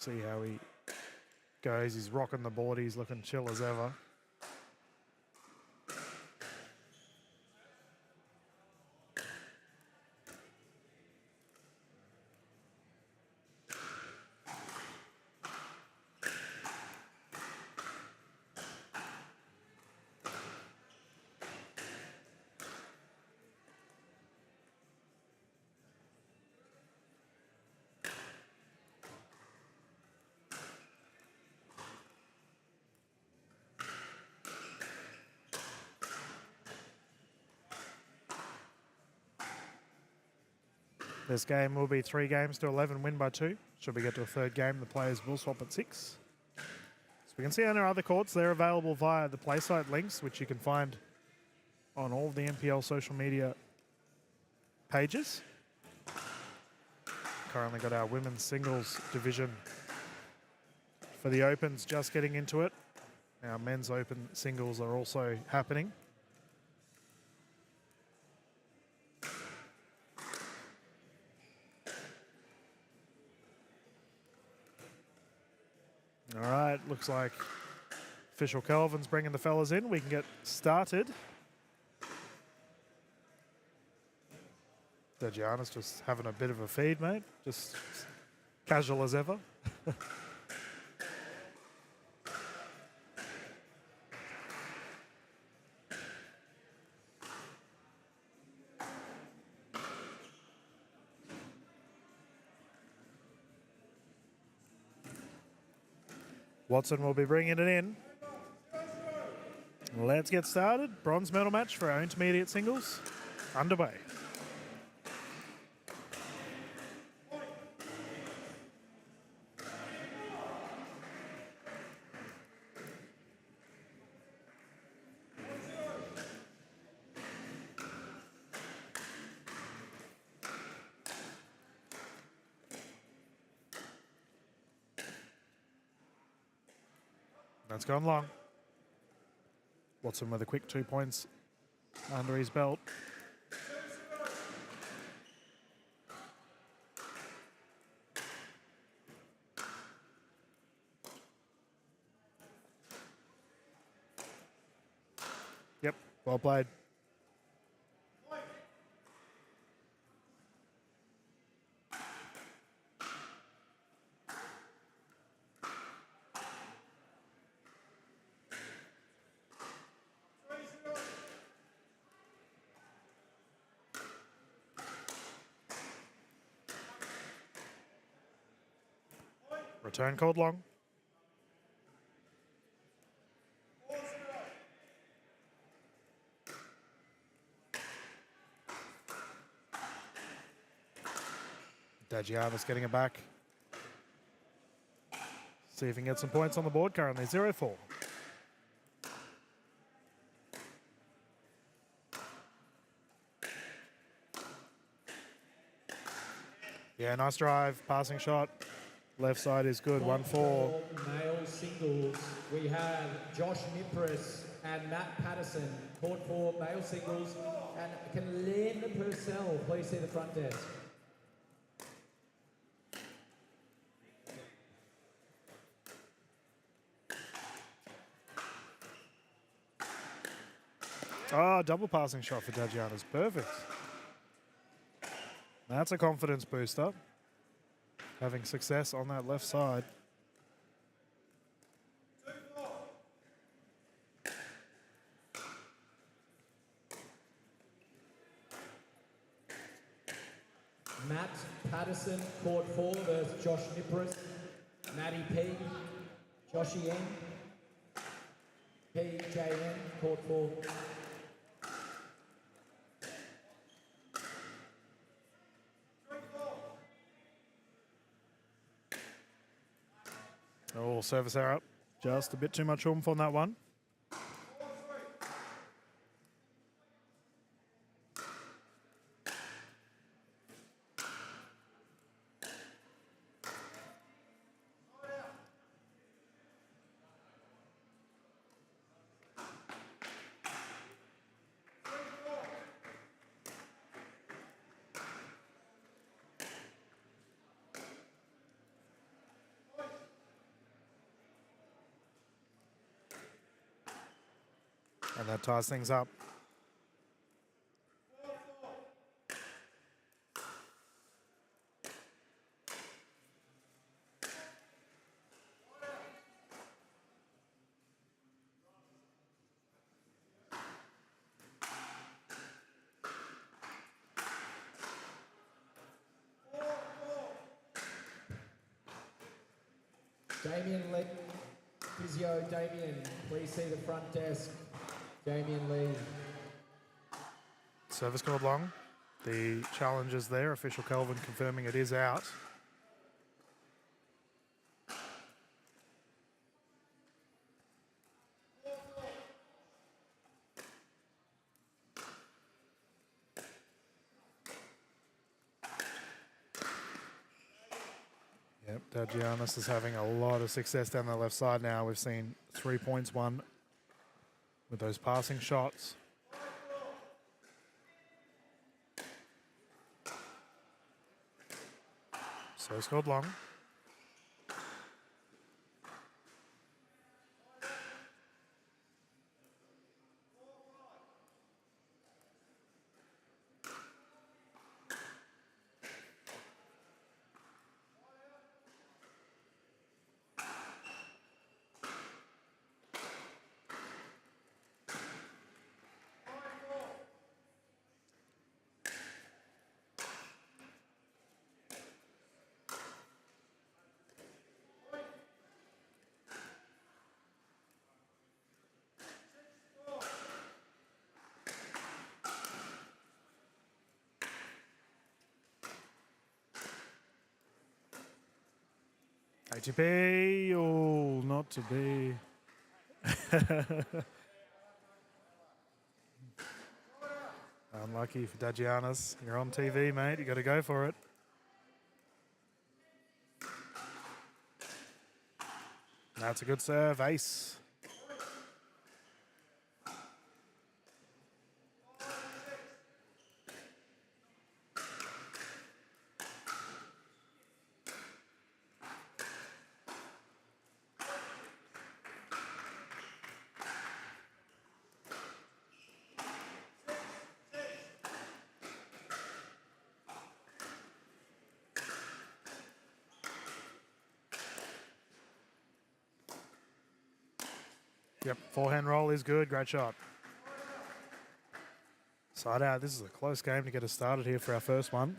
See how he goes. He's rocking the board. He's looking chill as ever. This game will be 3 games to 11, win by 2. Should we get to a third game, the players will swap at 6. So we can see on our other courts, they're available via the play site links, which you can find on all of the NPL social media pages. Currently got our women's singles division for the Opens just getting into it. Our men's open singles are also happening. All right, looks like official Kelvin's bringing the fellas in. We can get started. Dejiana's just having a bit of a feed, mate. Just casual as ever. Watson will be bringing it in. Let's get started. Bronze medal match for our intermediate singles underway. That's gone long. Watson with a quick 2 points under his belt. Yep, well played. Return called long. Dagiana's getting it back. See if he can get some points on the board currently. 0-4. Yeah, nice drive, passing shot. Left side is good, 1-4. Male singles, we have Josh Nipris and Matt Patterson. Court 4 male singles, and can Lynn Purcell please see the front desk? Oh, double passing shot for Dagiana's perfect. That's a confidence booster. Having success on that left side. Matt Patterson, court 4 versus Josh Nipris. Matty P, Joshy N, PJN, court 4. Oh, service error. Just a bit too much oomph on that one. And that ties things up. Damien Lee, physio Damien, please see the front desk. Damien Lee. Service called long. the challenges there. Official Kelvin confirming it is out. Yep, Dagianis is having a lot of success down the left side now. We've seen 3 points won with those passing shots. So scored long. ATP, oh, not to be. Unlucky for Dagianis. You're on TV, mate. You got to go for it. That's a good serve, ace. Yep, forehand roll is good. Great shot. Side out. This is a close game to get us started here for our first one.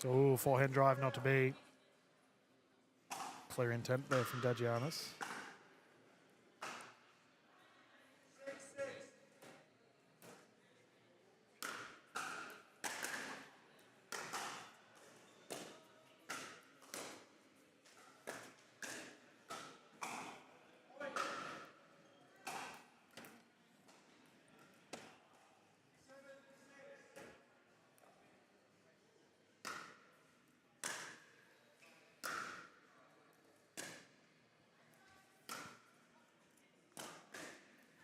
Oh, forehand drive not to be. Clear intent there from Dagianis.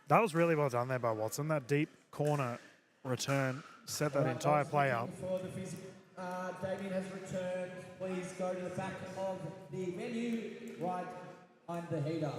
That was really well done there by Watson. That deep corner return set that entire play up. Damien has returned. Please go to the back of the venue, right behind the heater.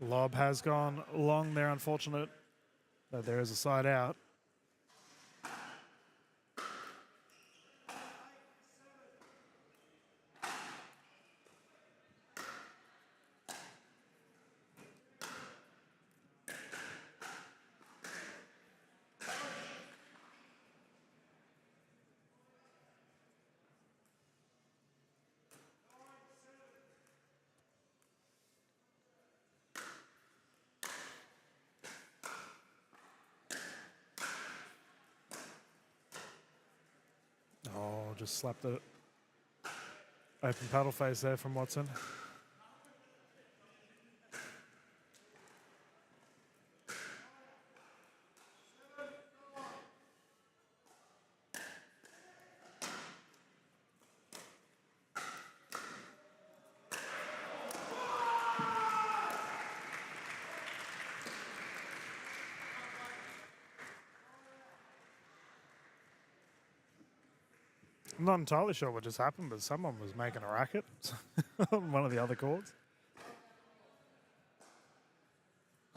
Lob has gone long there, unfortunate that there is a side out. Oh, just slapped the open paddle face there from Watson. I'm not entirely sure what just happened, but someone was making a racket on one of the other courts.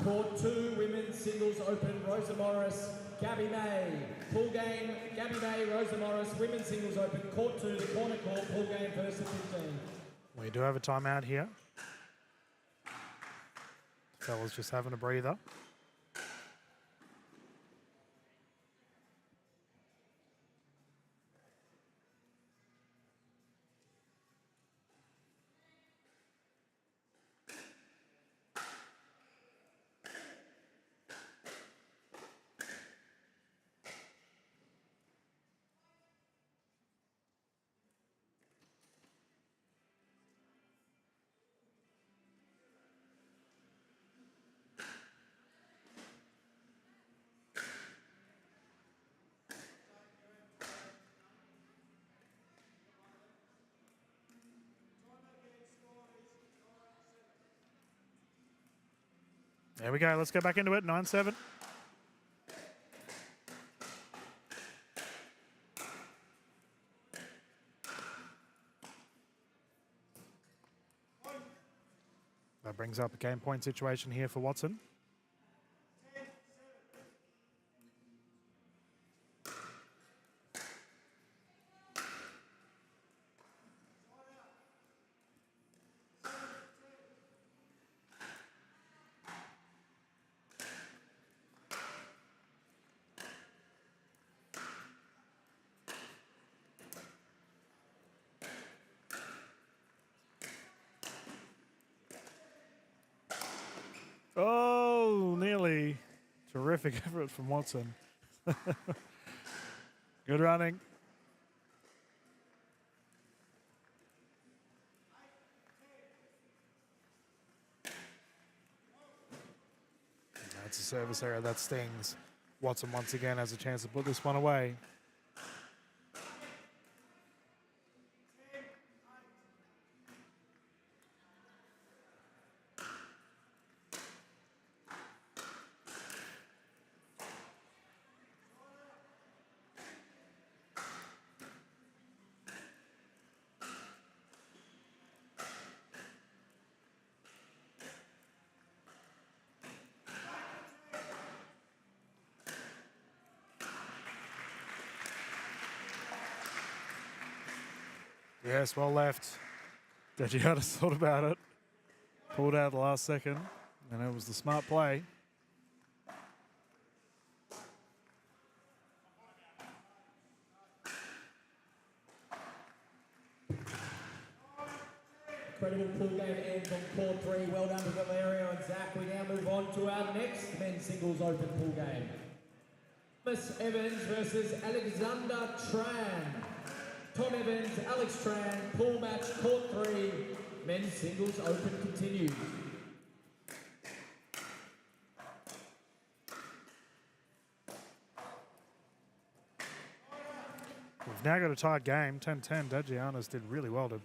Court 2, women's singles open, Rosa Morris, Gabby May. Pool game, Gabby May, Rosa Morris, women's singles open, Court 2, the corner court, pool game, first and 15. We do have a timeout here. Fella's just having a breather. There we go. Let's go back into it. 9-7. That brings up a game point situation here for Watson. Oh, nearly. Terrific effort from Watson. Good running. That's a service error that stings. Watson once again has a chance to put this one away. Yes, well left. Dejiatis thought about it. Pulled out the last second, and it was the smart play. Incredible pool game ends on court 3. Well done to Valerio and Zach. We now move on to our next men's singles open pool game. Thomas Evans versus Alexander Tran. Tom Evans, Alex Tran, pool match, court 3. Men's singles open continues. We've now got a tied game, 10-10. Dagianis did really well to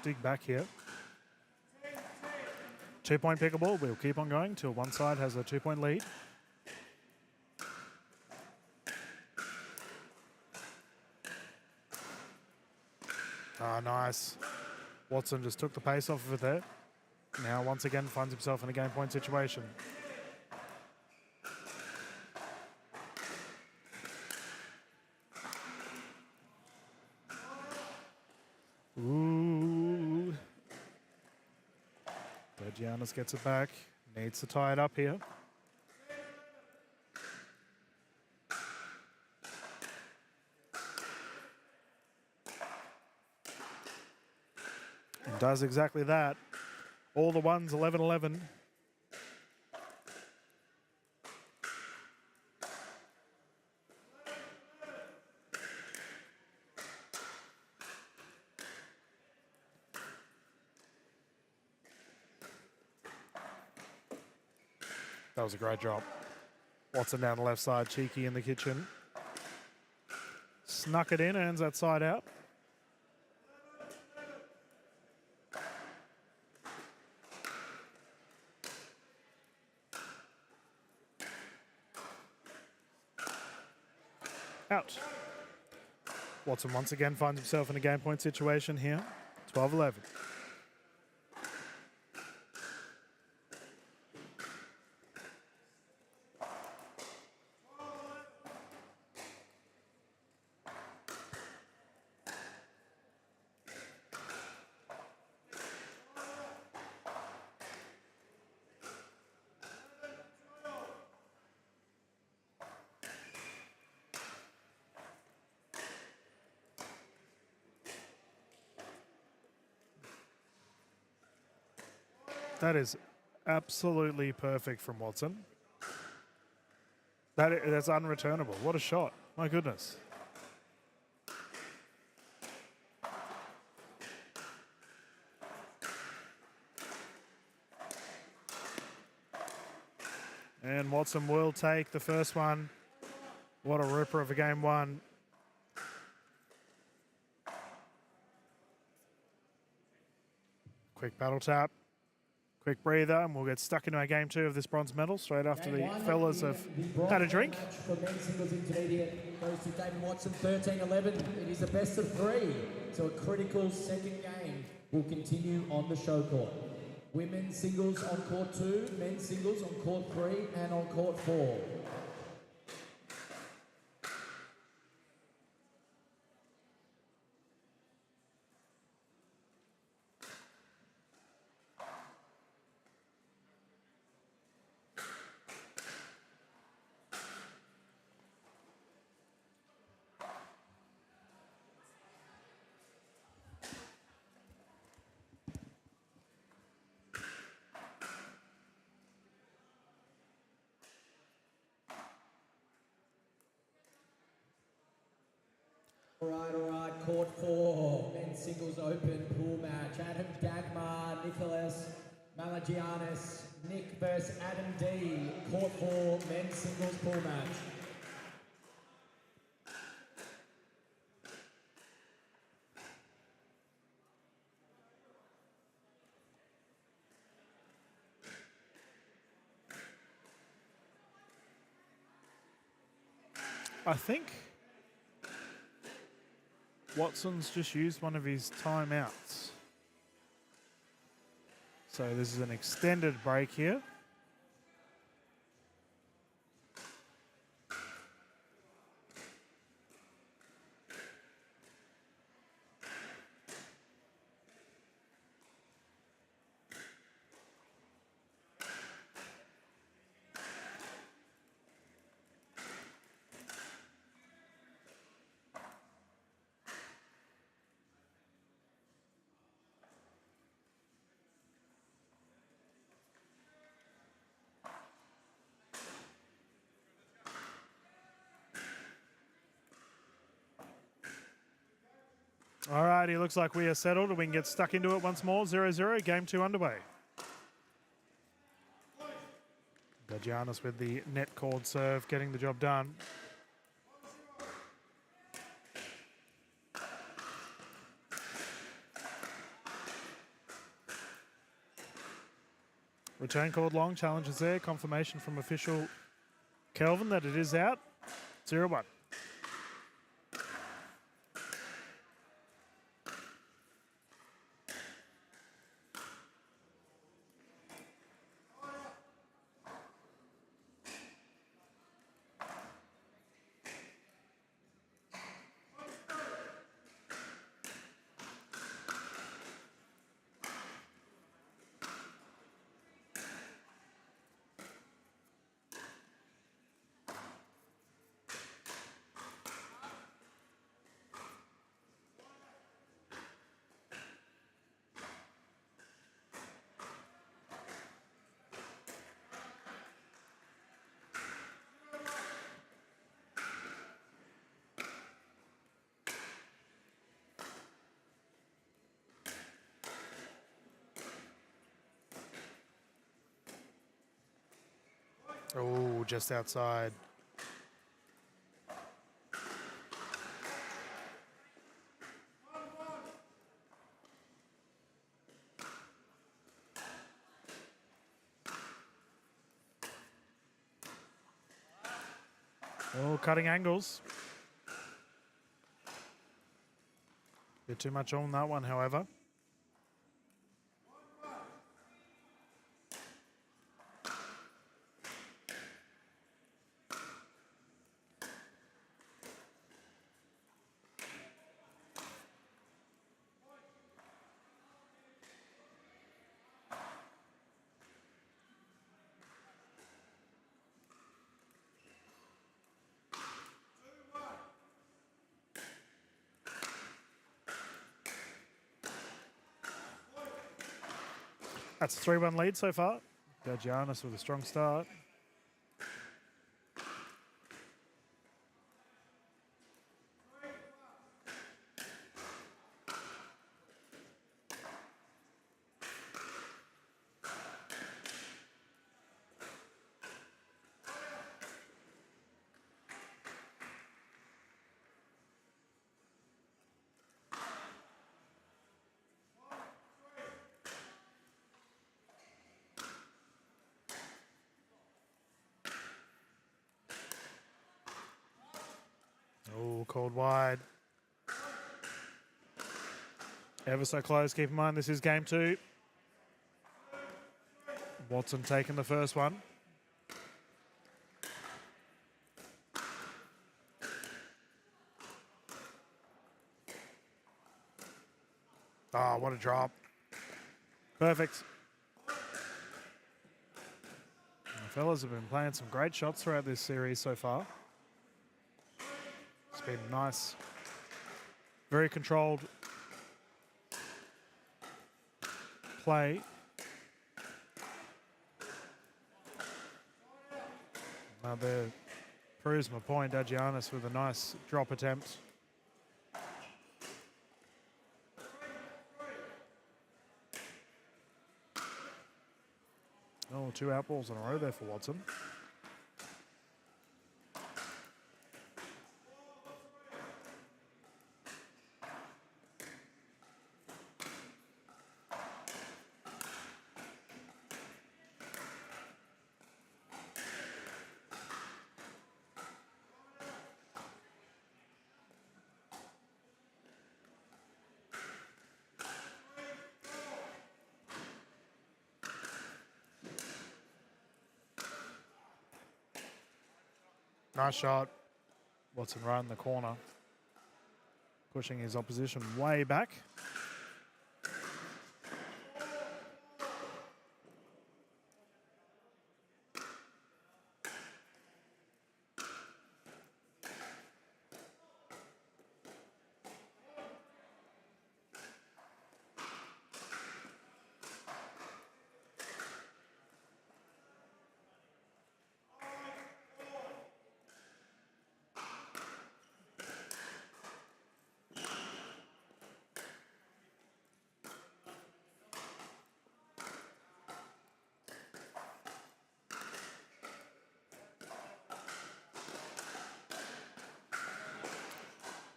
dig back here. 2-point pickleball. We'll keep on going till one side has a 2-point lead. Ah, nice. Watson just took the pace off of it there. Now once again finds himself in a game point situation. Ooh. Giannis gets it back. Needs to tie it up here. And does exactly that. All the ones, 11-11. That was a great drop. Watson down the left side, cheeky in the kitchen. Snuck it in, earns that side out. Out. Watson once again finds himself in a game point situation here. 12-11. That is absolutely perfect from Watson. That's unreturnable. What a shot. My goodness. And Watson will take the first one. What a ripper of a game one. Quick paddle tap. Quick breather, and we'll get stuck into our game 2 of this bronze medal straight after the fellas have had a drink. For men's singles intermediate goes to David Watson, 13-11. It is a best of 3, so a critical second game will continue on the show court. Women's singles on court 2, men's singles on court 3 and on court 4. All right, court 4, men's singles open pool match. Adam Dagmar, Nicholas Malagianis, Nick versus Adam D. Court 4, men's singles pool match. I think Watson's just used one of his timeouts. So this is an extended break here. All right, it looks like we are settled and we can get stuck into it once more. 0-0, game 2 underway. Gagianis with the net cord serve, getting the job done. Return called long, challenges there. Confirmation from official Kelvin that it is out. 0-1. Oh, just outside. Oh, cutting angles. Bit too much on that one, however. That's a 3-1 lead so far. Dagianis with a strong start. Oh, called wide. Ever so close. Keep in mind, this is game 2. Watson taking the first one. Oh, what a drop. Perfect. The fellas have been playing some great shots throughout this series so far. It's been nice, very controlled play. Now there proves my point. Dagianis with a nice drop attempt. Oh, 2 out balls in a row there for Watson. Nice shot. Watson right in the corner. Pushing his opposition way back.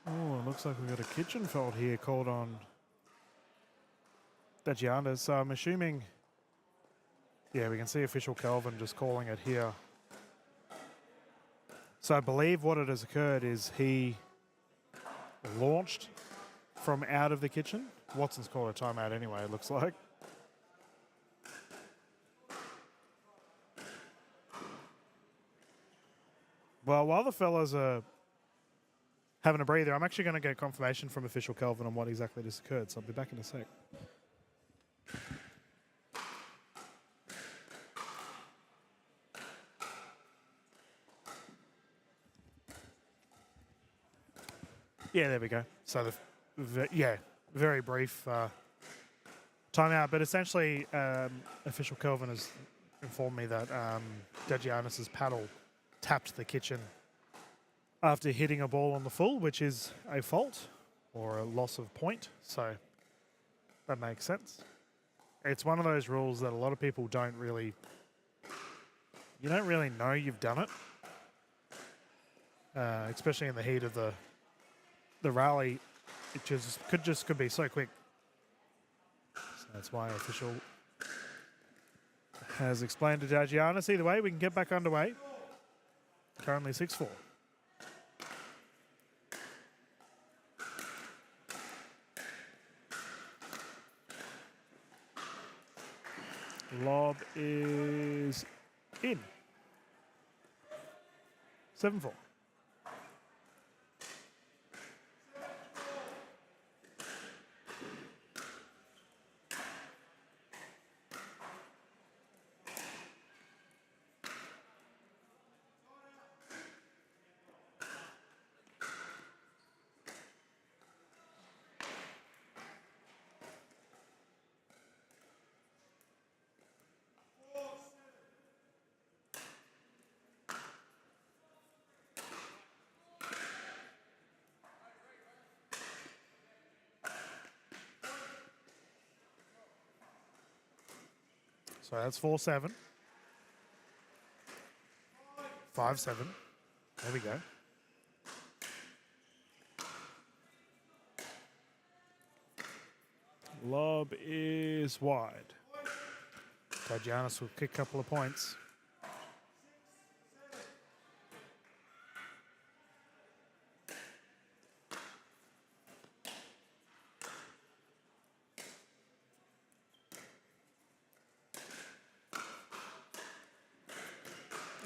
Oh, it looks like we've got a kitchen fault here called on Dagianis. So I'm assuming, yeah, we can see official Kelvin just calling it here. So I believe what it has occurred is he launched from out of the kitchen. Watson's called a timeout anyway, it looks like. Well, while the fellas are having a breather, I'm actually going to get confirmation from official Kelvin on what exactly just occurred, so I'll be back in a sec. Yeah, there we go. So, very brief timeout, but essentially official Kelvin has informed me that Dagianis' paddle tapped the kitchen after hitting a ball on the full, which is a fault or a loss of point, so that makes sense. It's one of those rules that a lot of people don't really know you've done it, especially in the heat of the rally. It could be so quick. So that's why official has explained to Dagianis. Either way, we can get back underway. Currently 6-4. Lob is in. 7-4. So that's 4-7. 5-7. There we go. Lob is wide. Giannis will kick a couple of points.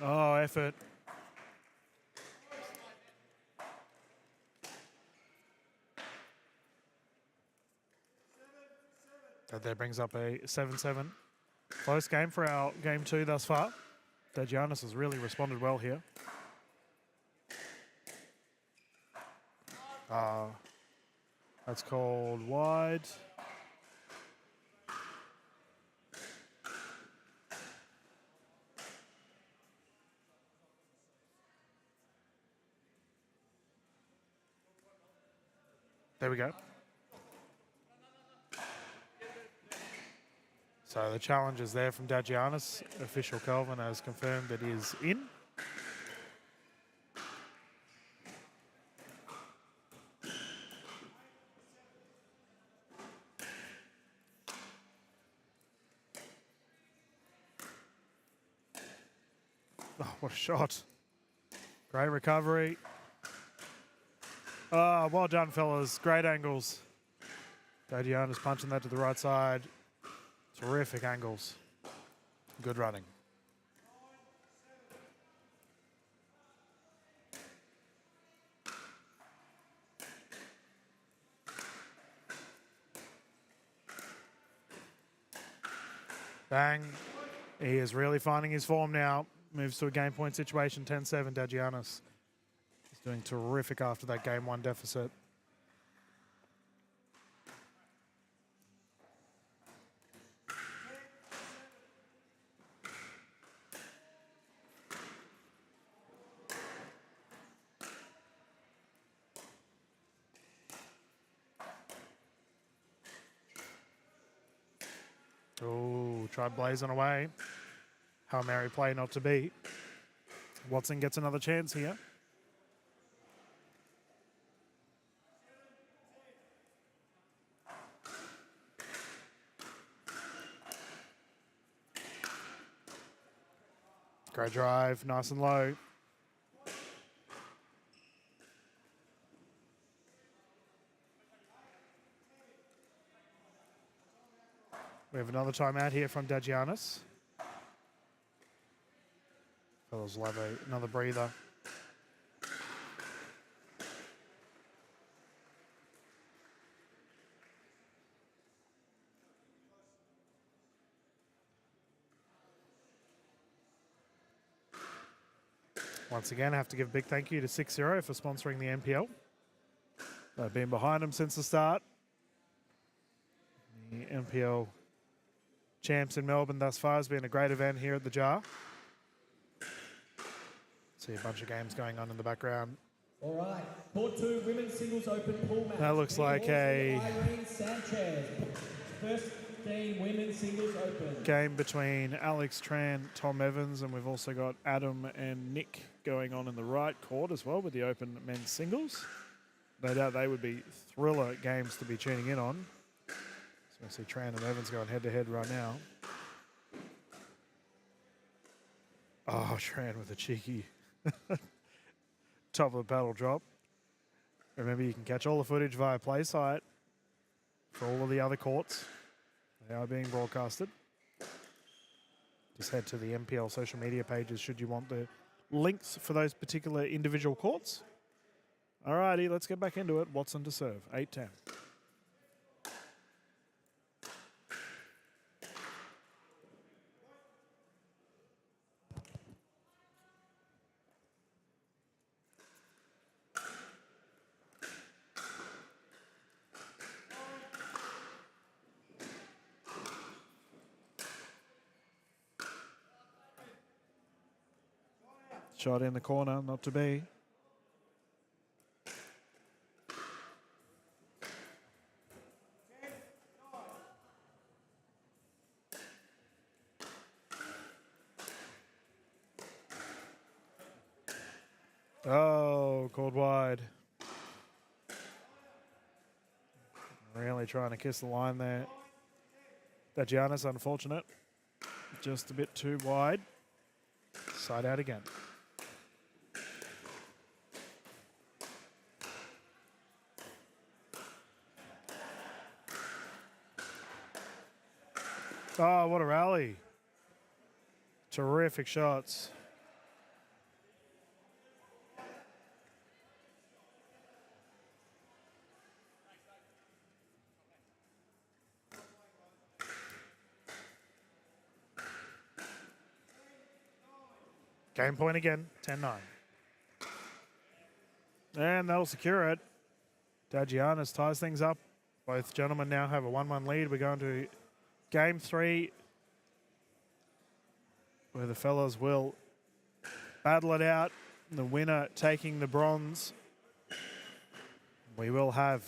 Oh, effort. That brings up a 7-7. Close game for our game 2 thus far. Giannis has really responded well here. That's called wide. There we go. So the challenge is there from Giannis. Official Kelvin has confirmed it is in. Oh, what a shot. Great recovery. Oh, well done, fellas. Great angles. Giannis punching that to the right side. Terrific angles. Good running. Bang. He is really finding his form now. Moves to a game point situation, 10-7, Giannis. He's doing terrific after that game 1 deficit. Oh, tried blazing away. Hail Mary play not to be. Watson gets another chance here. Great drive, nice and low. We have another timeout here from Giannis. Fellas will have another breather. Once again, I have to give a big thank you to 6-0 for sponsoring the NPL. They've been behind them since the start. The NPL champs in Melbourne thus far has been a great event here at the Jar. See a bunch of games going on in the background. All right, Court 2 Women's Singles Open pool match. That looks like a Irene Sanchez. First game Women's Singles Open. Game between Alex Tran, Tom Evans, and we've also got Adam and Nick going on in the right court as well with the open men's singles. No doubt they would be thriller games to be tuning in on. So I see Tran and Evans going head-to-head right now. Oh, Tran with a cheeky top of the paddle drop. Remember, you can catch all the footage via PlaySite for all of the other courts. They are being broadcasted. Just head to the NPL social media pages should you want the links for those particular individual courts. Alrighty, let's get back into it. Watson to serve, 8-10. Shot in the corner, not to be. Oh, called wide. Really trying to kiss the line there. That Giannis, unfortunate. Just a bit too wide. Side out again. Oh, what a rally. Terrific shots. Game point again, 10-9. And that'll secure it. Dagianis ties things up. Both gentlemen now have a 1-1 lead. We're going to game 3, where the fellas will battle it out. The winner taking the bronze. We will have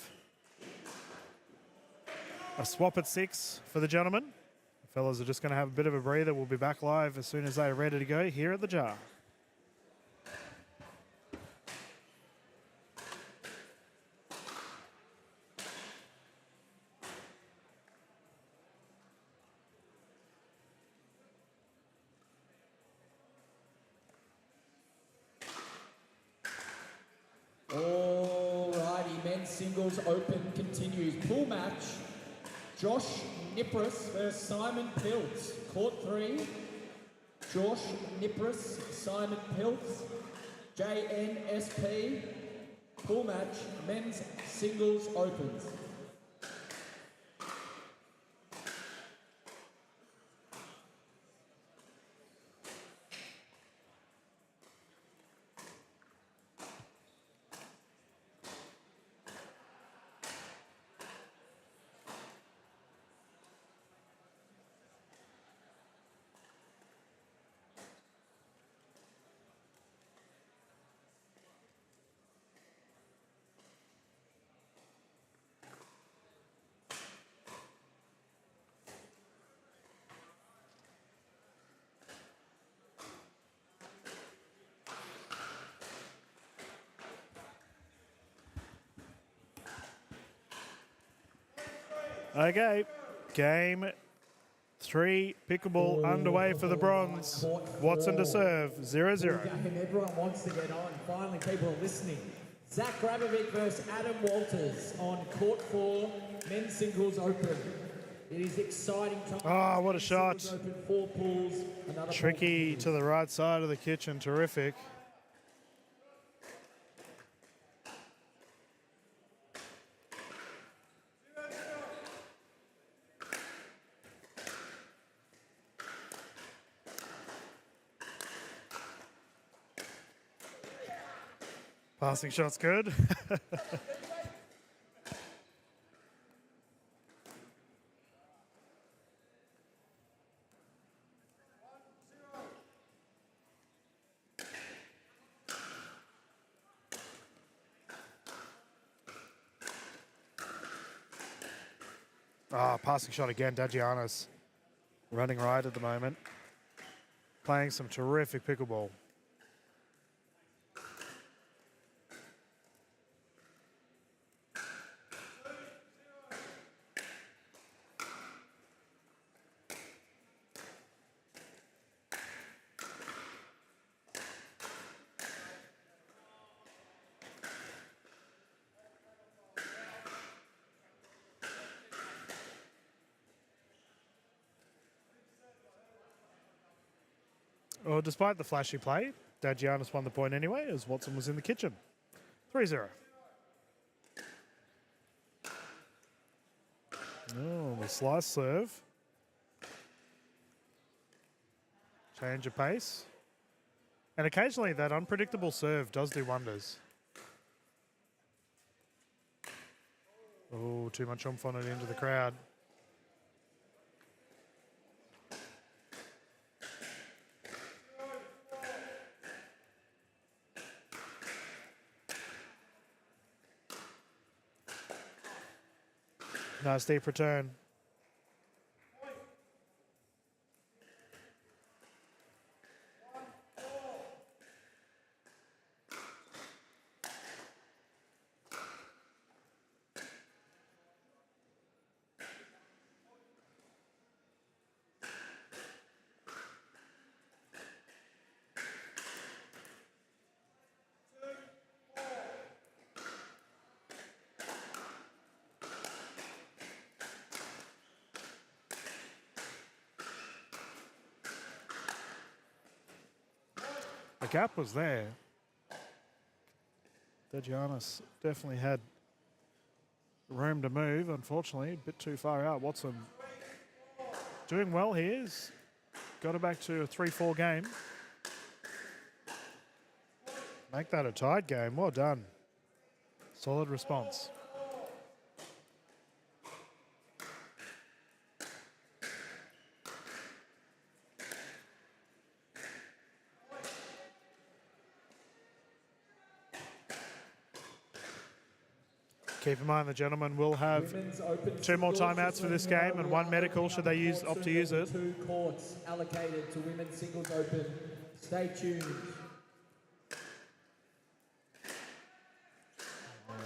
a swap at 6 for the gentlemen. The fellas are just going to have a bit of a breather. We'll be back live as soon as they're ready to go here at the Jar. Alrighty, men's singles open continues. Pool match, Josh Nipris versus Simon Piltz. Court 3, Josh Nipris, Simon Piltz, JNSP. Pool match, men's singles opens. Okay, game 3, pickleball underway for the bronze. Watson to serve, 0-0. Game everyone wants to get on. Finally, people are listening. Zach Grabovic versus Adam Walters on court 4, men's singles open. It is exciting time. Oh, what a shot. Open, 4 pools, another Tricky to the right side of the kitchen, terrific. Passing shot's good. Passing shot again, Dagianis. Running right at the moment. Playing some terrific pickleball. Well, despite the flashy play, Dagianis won the point anyway as Watson was in the kitchen. 3-0. Oh, the slice serve. Change of pace. And occasionally that unpredictable serve does do wonders. Oh, too much oomph on it into the crowd. Nice deep return. The gap was there. Dagianis definitely had room to move. Unfortunately, a bit too far out. Watson doing well here. He's got it back to a 3-4 game. Make that a tied game. Well done. Solid response. Keep in mind the gentlemen will have 2 more timeouts for this game and 1 medical should they opt to use it. 2 courts allocated to women's singles open. Stay tuned.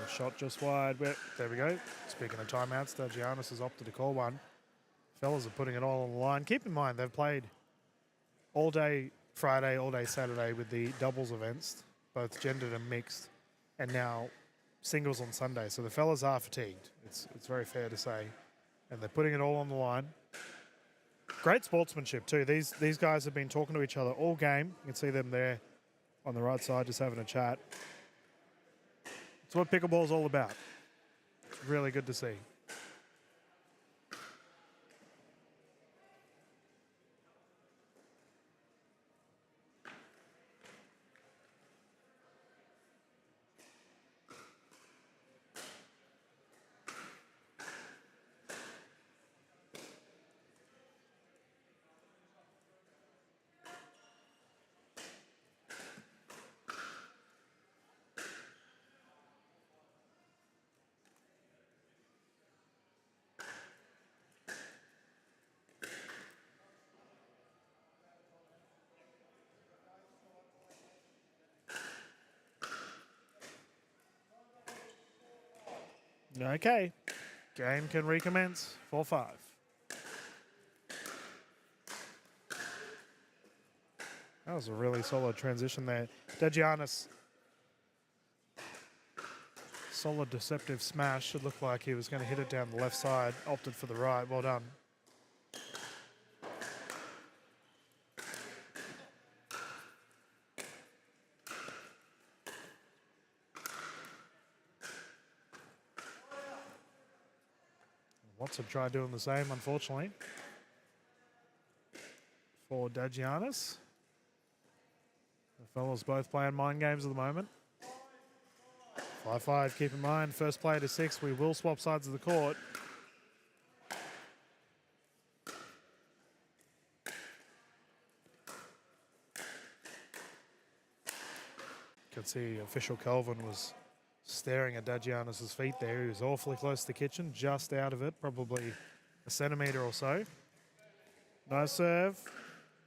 Shot just wide. There we go. Speaking of timeouts, Dagianis has opted to call one. Fellas are putting it all on the line. Keep in mind they've played all day Friday, all day Saturday with the doubles events, both gendered and mixed, and now singles on Sunday. So the fellas are fatigued. It's very fair to say. And they're putting it all on the line. Great sportsmanship too. These guys have been talking to each other all game. You can see them there on the right side just having a chat. It's what pickleball's all about. It's really good to see. Okay, game can recommence. 4-5. That was a really solid transition there. Dagianis, solid deceptive smash. It looked like he was going to hit it down the left side. Opted for the right. Well done. Watson tried doing the same, unfortunately, for Dagianis. The fellas both playing mind games at the moment. 5-5, keep in mind, first play to 6, we will swap sides of the court. You can see official Kelvin was staring at Dagianis' feet there. He was awfully close to the kitchen, just out of it, probably a centimetre or so. Nice serve.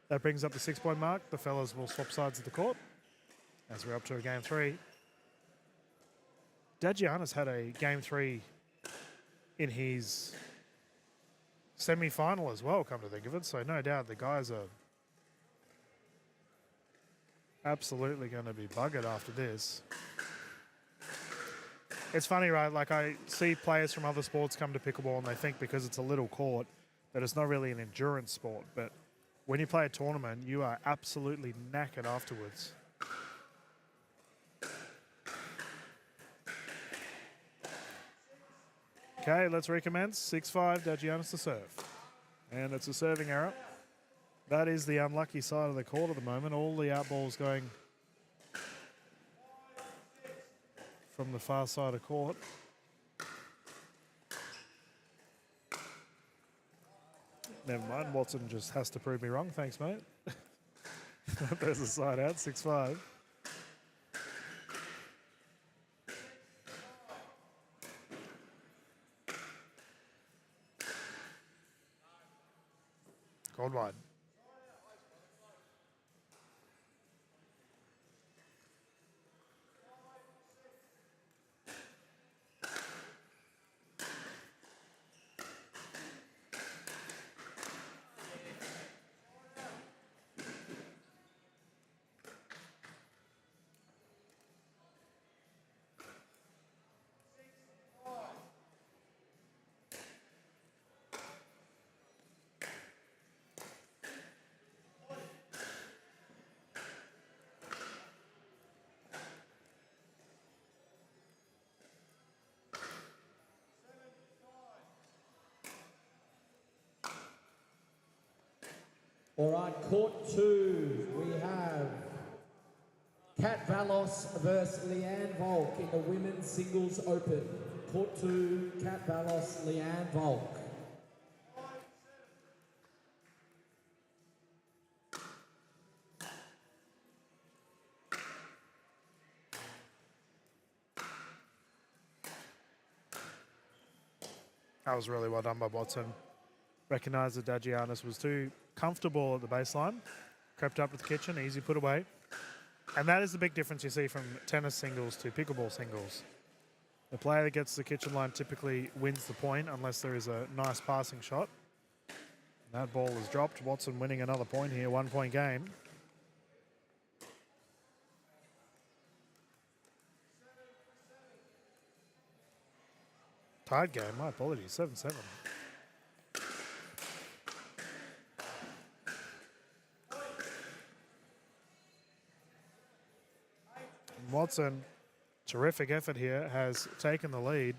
That brings up the 6-point mark. The fellas will swap sides of the court as we're up to a game 3. Dagianis had a game 3 in his semi-final as well, come to think of it. So no doubt the guys are absolutely going to be buggered after this. It's funny, right? Like I see players from other sports come to pickleball and they think because it's a little court that it's not really an endurance sport. But when you play a tournament, you are absolutely knackered afterwards. Okay, let's recommence. 6-5, Dagianis to serve. And it's a serving error. That is the unlucky side of the court at the moment. All the out balls going from the far side of court. Never mind, Watson just has to prove me wrong. Thanks, mate. There's a side out, 6-5. Called wide. All right, court 2, we have Kat Valos versus Leanne Volk in the Women's Singles Open. Court 2, Kat Valos, Leanne Volk. That was really well done by Watson. Recognised that Dagianis was too comfortable at the baseline. Crept up to the kitchen, easy put away. And that is the big difference you see from tennis singles to pickleball singles. The player that gets to the kitchen line typically wins the point unless there is a nice passing shot. That ball is dropped. Watson winning another point here, 1 point game. Tied game, my apologies, 7-7. Watson, terrific effort here, has taken the lead.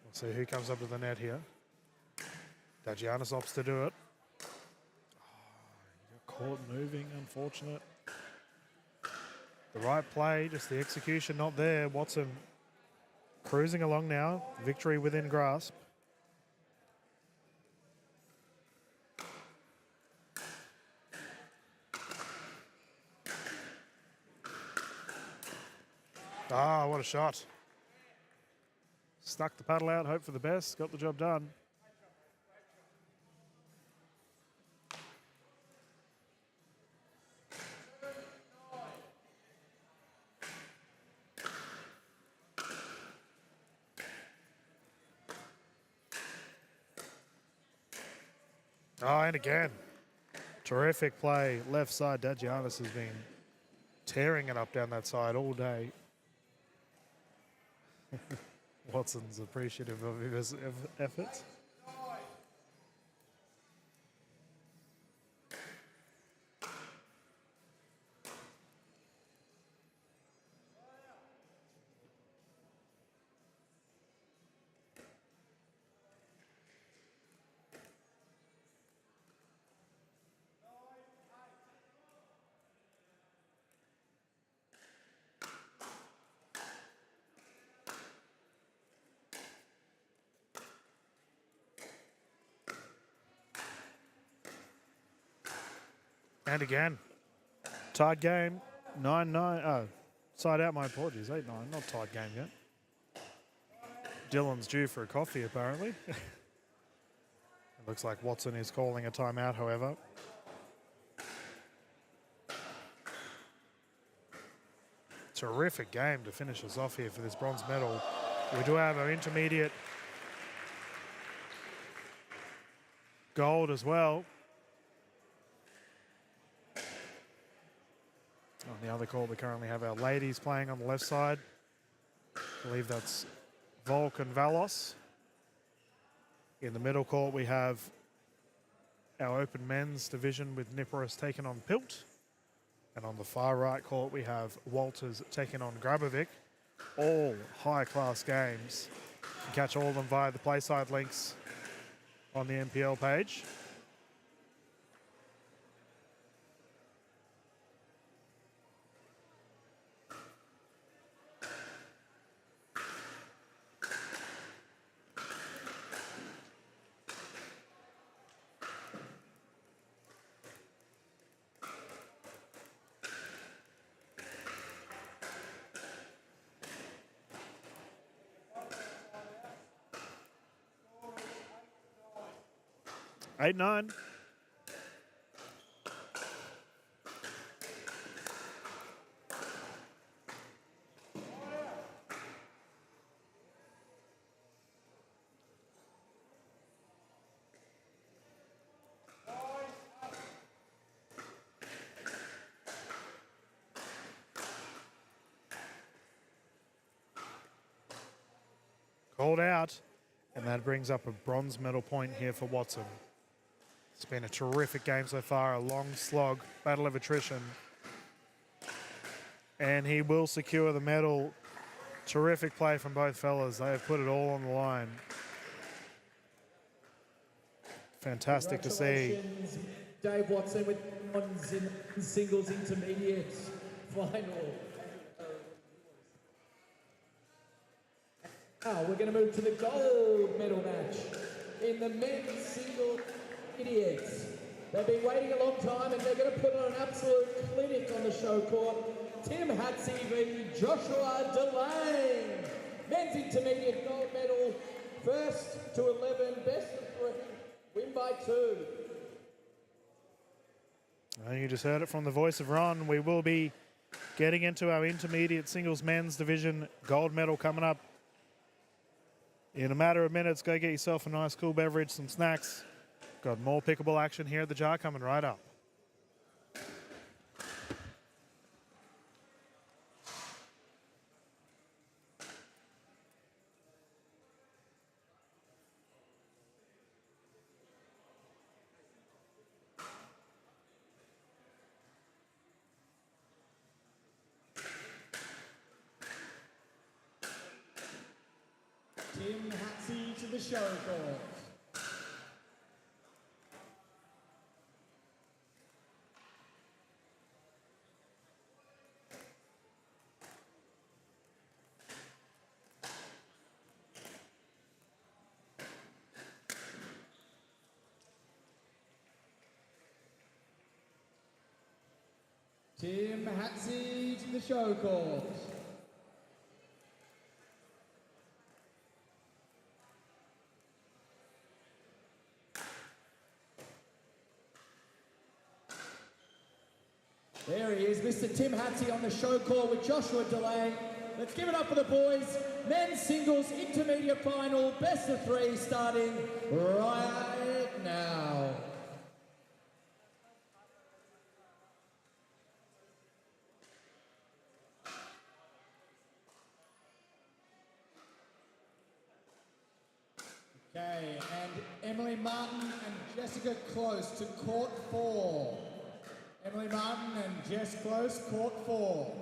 Let's see who comes up to the net here. Dagianis opts to do it. Oh, he got caught moving, unfortunate. The right play, just the execution not there. Watson cruising along now, victory within grasp. Ah, what a shot. Stuck the paddle out, hope for the best, got the job done. Oh, and again, terrific play. Left side, Dagianis has been tearing it up down that side all day. Watson's appreciative of his efforts. And again, tied game, 9-9. Oh, side out, my apologies, 8-9, not tied game yet. Dylan's due for a coffee, apparently. It looks like Watson is calling a timeout, however. Terrific game to finish us off here for this bronze medal. We do have our intermediate gold as well. On the other court, we currently have our ladies playing on the left side. I believe that's Volk and Valos. In the middle court, we have our open men's division with Niporis taking on Pilt. And on the far right court, we have Walters taking on Grabovic. All high-class games. You can catch all of them via the Playside links on the NPL page. Eight, 9. Called out, and that brings up a bronze medal point here for Watson. It's been a terrific game so far, a long slog, battle of attrition. And he will secure the medal. Terrific play from both fellas. They have put it all on the line. Fantastic to see. Dave Watson with bronze in singles intermediates final. Now we're going to move to the gold medal match in the men's single idiots. They've been waiting a long time and they're going to put on an absolute clinic on the show court. Tim Hatsey v Joshua Delane. Men's intermediate gold medal, 1st to 11, best of 3, win by 2. And you just heard it from the voice of Ron. We will be getting into our intermediate singles men's division gold medal coming up in a matter of minutes. Go get yourself a nice cool beverage, some snacks. Got more pickable action here at the jar coming right up. Tim Hatsey to the show court. Tim Hatsey to the show court. There he is, Mr. Tim Hatsey on the show court with Joshua Delane. Let's give it up for the boys. Men's singles intermediate final, best of 3 starting right now. Okay, and Emily Martin and Jessica Close to court 4. Emily Martin and Jess Close, court 4.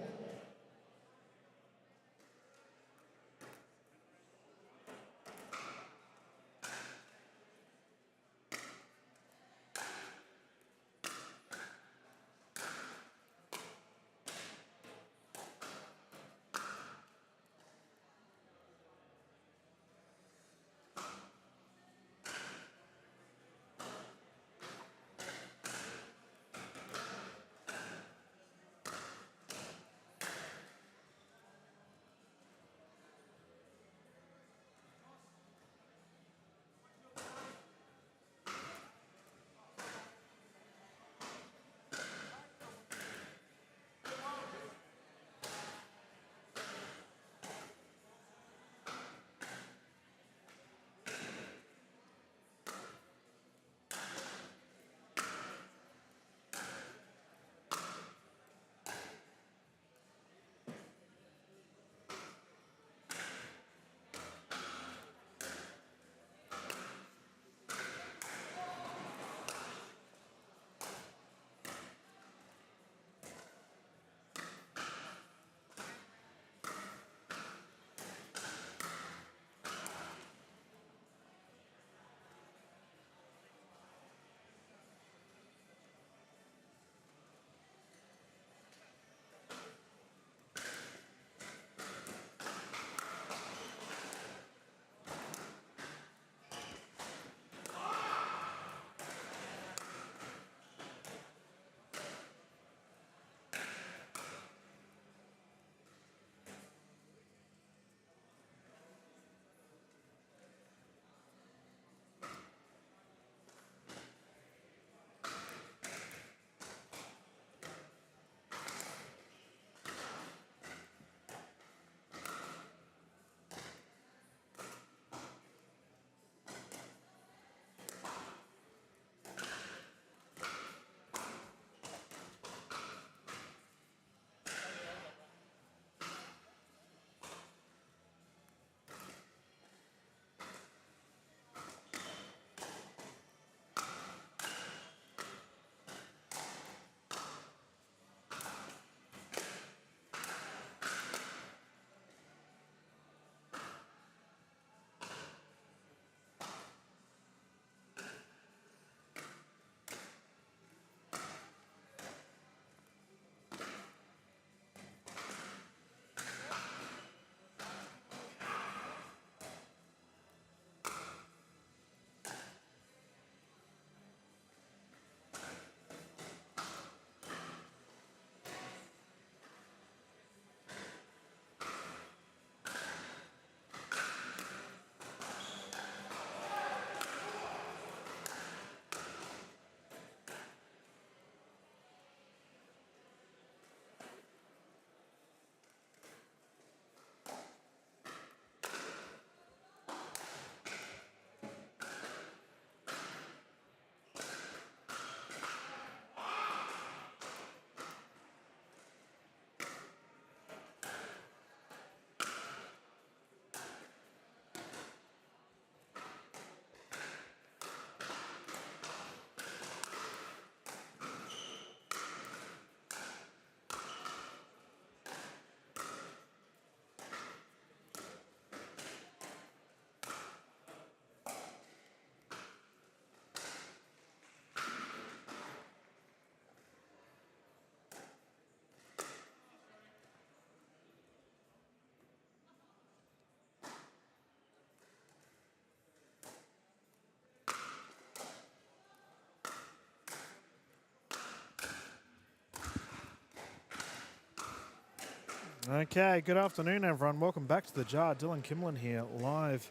Okay, good afternoon, everyone. Welcome back to the Jar. Dylan Kimlin here, live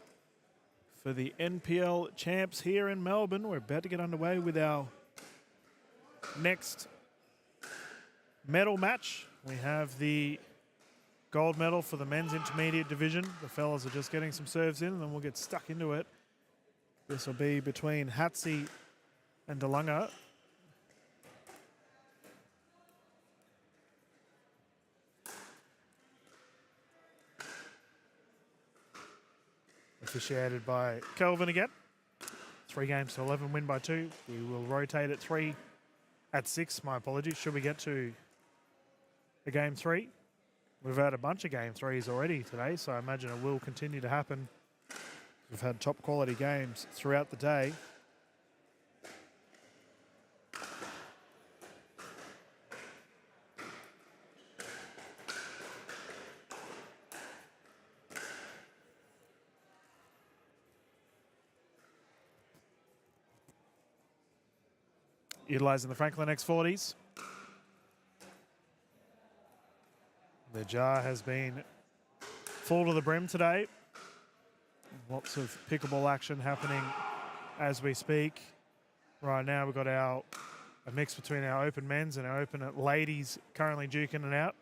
for the NPL champs here in Melbourne. We're about to get underway with our next medal match. We have the gold medal for the men's intermediate division. The fellas are just getting some serves in, and then we'll get stuck into it. This will be between Hatzi and DeLunga. Officiated by Kelvin again. 3 games to 11, win by 2. We will rotate at 6, my apologies, should we get to a game 3. We've had a bunch of game 3s already today, so I imagine it will continue to happen. We've had top quality games throughout the day. Utilising the Franklin X40s. The Jar has been full to the brim today. Lots of pickleball action happening as we speak. Right now we've got a mix between our open men's and our open ladies currently duking it out.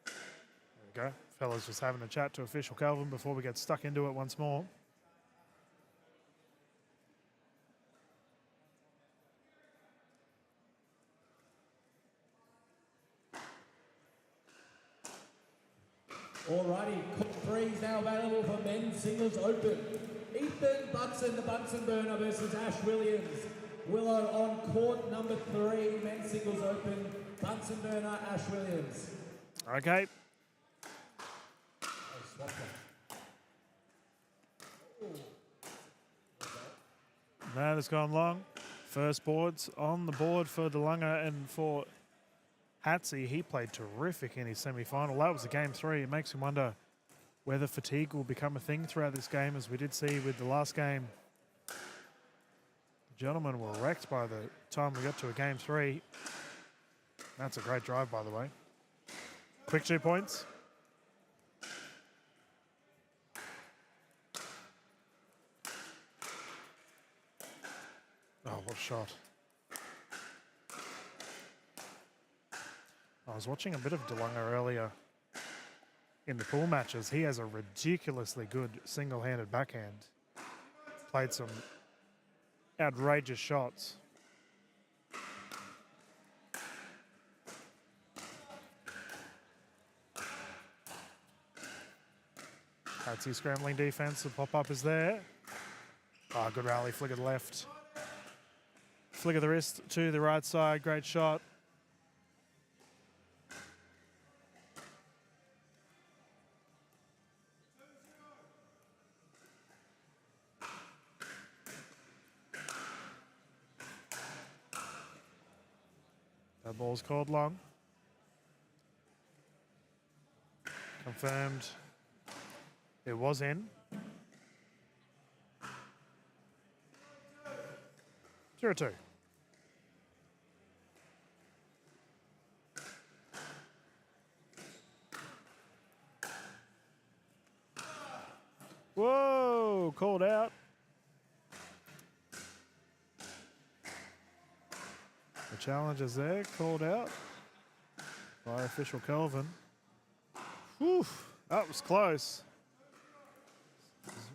There we go. Fellas just having a chat to official Calvin before we get stuck into it once more. Alrighty, court 3 is now available for men's singles open. Ethan Bunsen, the Bunsen burner versus Ash Williams. Willow on court number 3, men's singles open. Bunsen burner, Ash Williams. Okay. That has gone long. First boards on the board for DeLunga and for Hatzi. He played terrific in his semi-final. That was a game 3. It makes him wonder whether fatigue will become a thing throughout this game, as we did see with the last game. The gentlemen were wrecked by the time we got to a game 3. That's a great drive, by the way. Quick 2 points. Oh, what a shot. I was watching a bit of DeLunga earlier in the pool matches. He has a ridiculously good single-handed backhand. Played some outrageous shots. Hatzi scrambling defense. The pop-up is there. Oh, good rally. Flick of the left. Flick of the wrist to the right side. Great shot. That ball's called long. Confirmed it was in. 0-2. Whoa, called out. The challenge is there, called out by official Kelvin. Whew, that was close.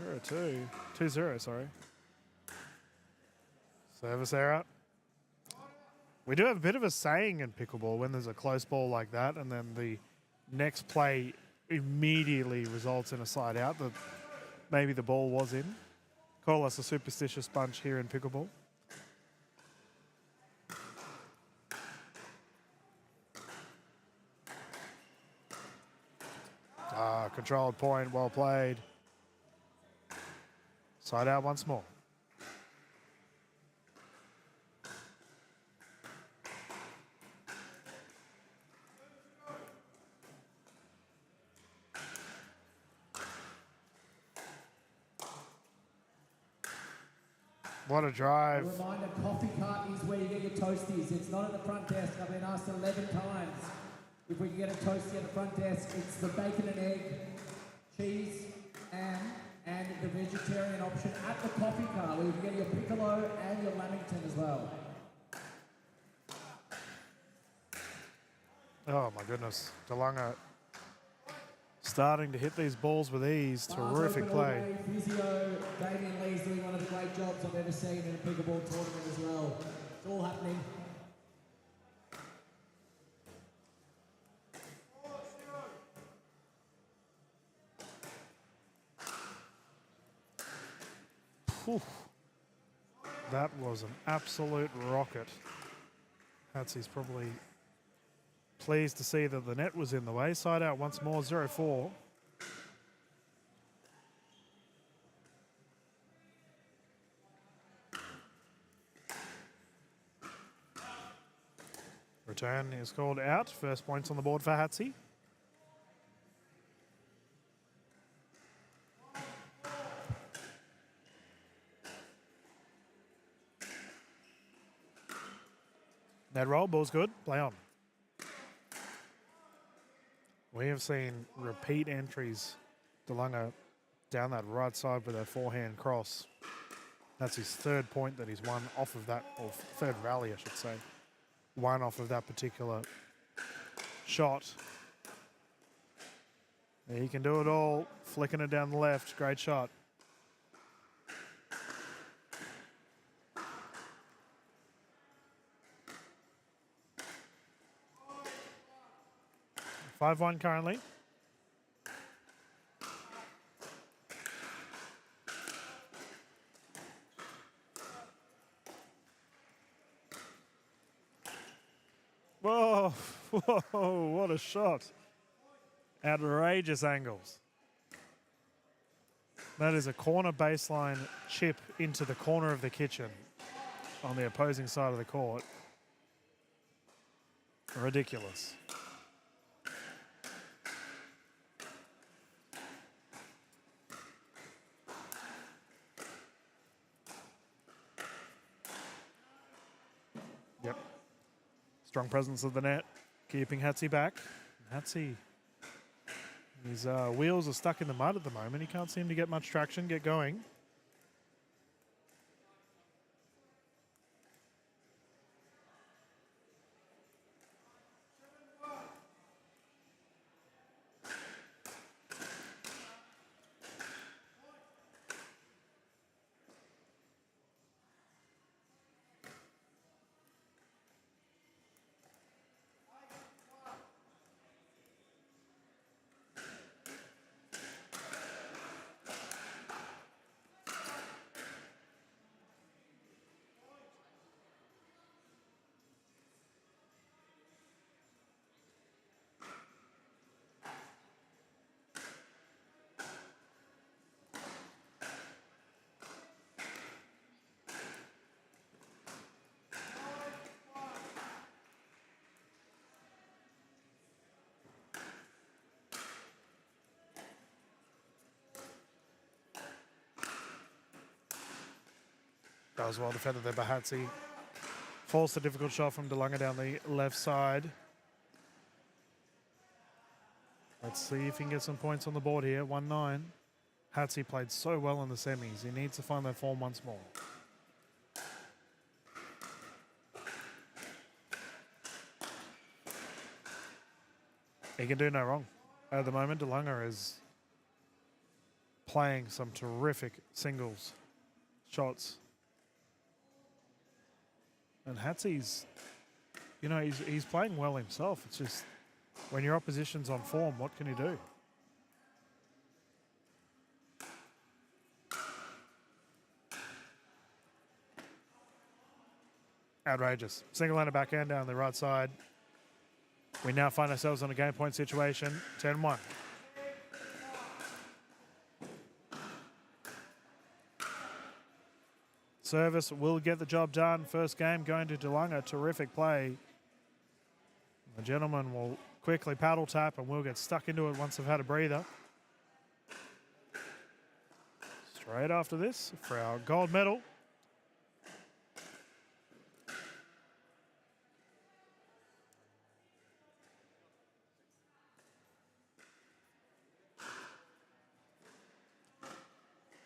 0-2. 2-0, sorry. Service error. We do have a bit of a saying in pickleball when there's a close ball like that and then the next play immediately results in a side out that maybe the ball was in. Call us a superstitious bunch here in pickleball. Controlled point, well played. Side out once more. What a A drive. reminder, coffee cart is where you get your toasties. It's not at the front desk. I've been asked 11 times if we can get a toastie at the front desk. It's the bacon and egg, cheese, and the vegetarian option at the coffee cart where you can get your piccolo and your lamington as well. Oh my goodness. DeLonga starting to hit these balls with ease. Terrific Bars open all play. day. Physio, Damien Lee's doing one of the great jobs I've ever seen in a pickleball tournament as well. It's all happening. Whew. That was an absolute rocket. Hatsy's probably pleased to see that the net was in the way. Side out once more, 0-4. Return is called out. First points on the board for Hatsy. Net roll, ball's good. Play on. We have seen repeat entries. DeLonga down that right side with a forehand cross. That's his third point that he's won off of that, or third rally, I should say. One off of that particular shot. He can do it all. Flicking it down the left. Great shot. Five-1 currently. Whoa, whoa, what a shot. Outrageous angles. That is a corner baseline chip into the corner of the kitchen on the opposing side of the court. Ridiculous. Yep. Strong presence of the net, keeping Hatsy back. Hatsy, his wheels are stuck in the mud at the moment. He can't seem to get much traction, get going. That was well defended there by Hatsy. Forced a difficult shot from DeLonga down the left side. Let's see if he can get some points on the board here. 1-9. Hatsy played so well in the semis. He needs to find that form once more. He can do no wrong. At the moment, DeLonga is playing some terrific singles shots. And Hatsy's, you know, he's playing well himself. It's just when your opposition's on form, what can you do? Outrageous. Single-handed backhand down the right side. We now find ourselves on a game point situation, 10-1. Service will get the job done. First game going to DeLonga. Terrific play. The gentleman will quickly paddle tap and we'll get stuck into it once they've had a breather. Straight after this for our gold medal.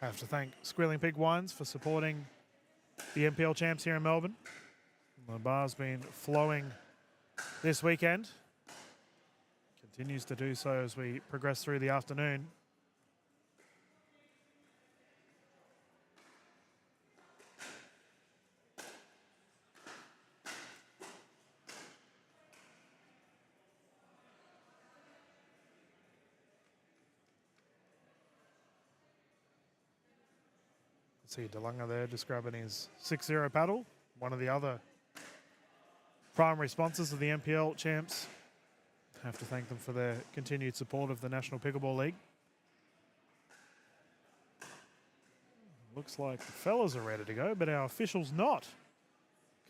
Have to thank Squealing Pig Wines for supporting the NPL champs here in Melbourne. The bar's been flowing this weekend. Continues to do so as we progress through the afternoon. See DeLunga there just grabbing his 6-0 paddle. One of the other primary sponsors of the NPL champs. Have to thank them for their continued support of the National Pickleball League. Looks like the fellas are ready to go, but our official's not.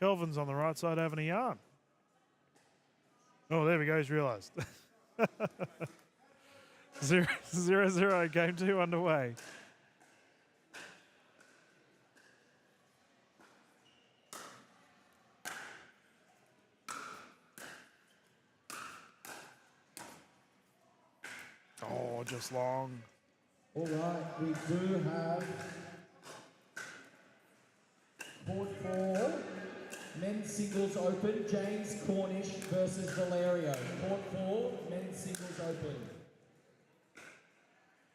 Kelvin's on the right side having a yarn. Oh, there we go, he's realised. 0-0, game 2 underway. Oh, just long. All right, we do have court 4, men's singles open, James Cornish versus Valerio. Court 4, men's singles open.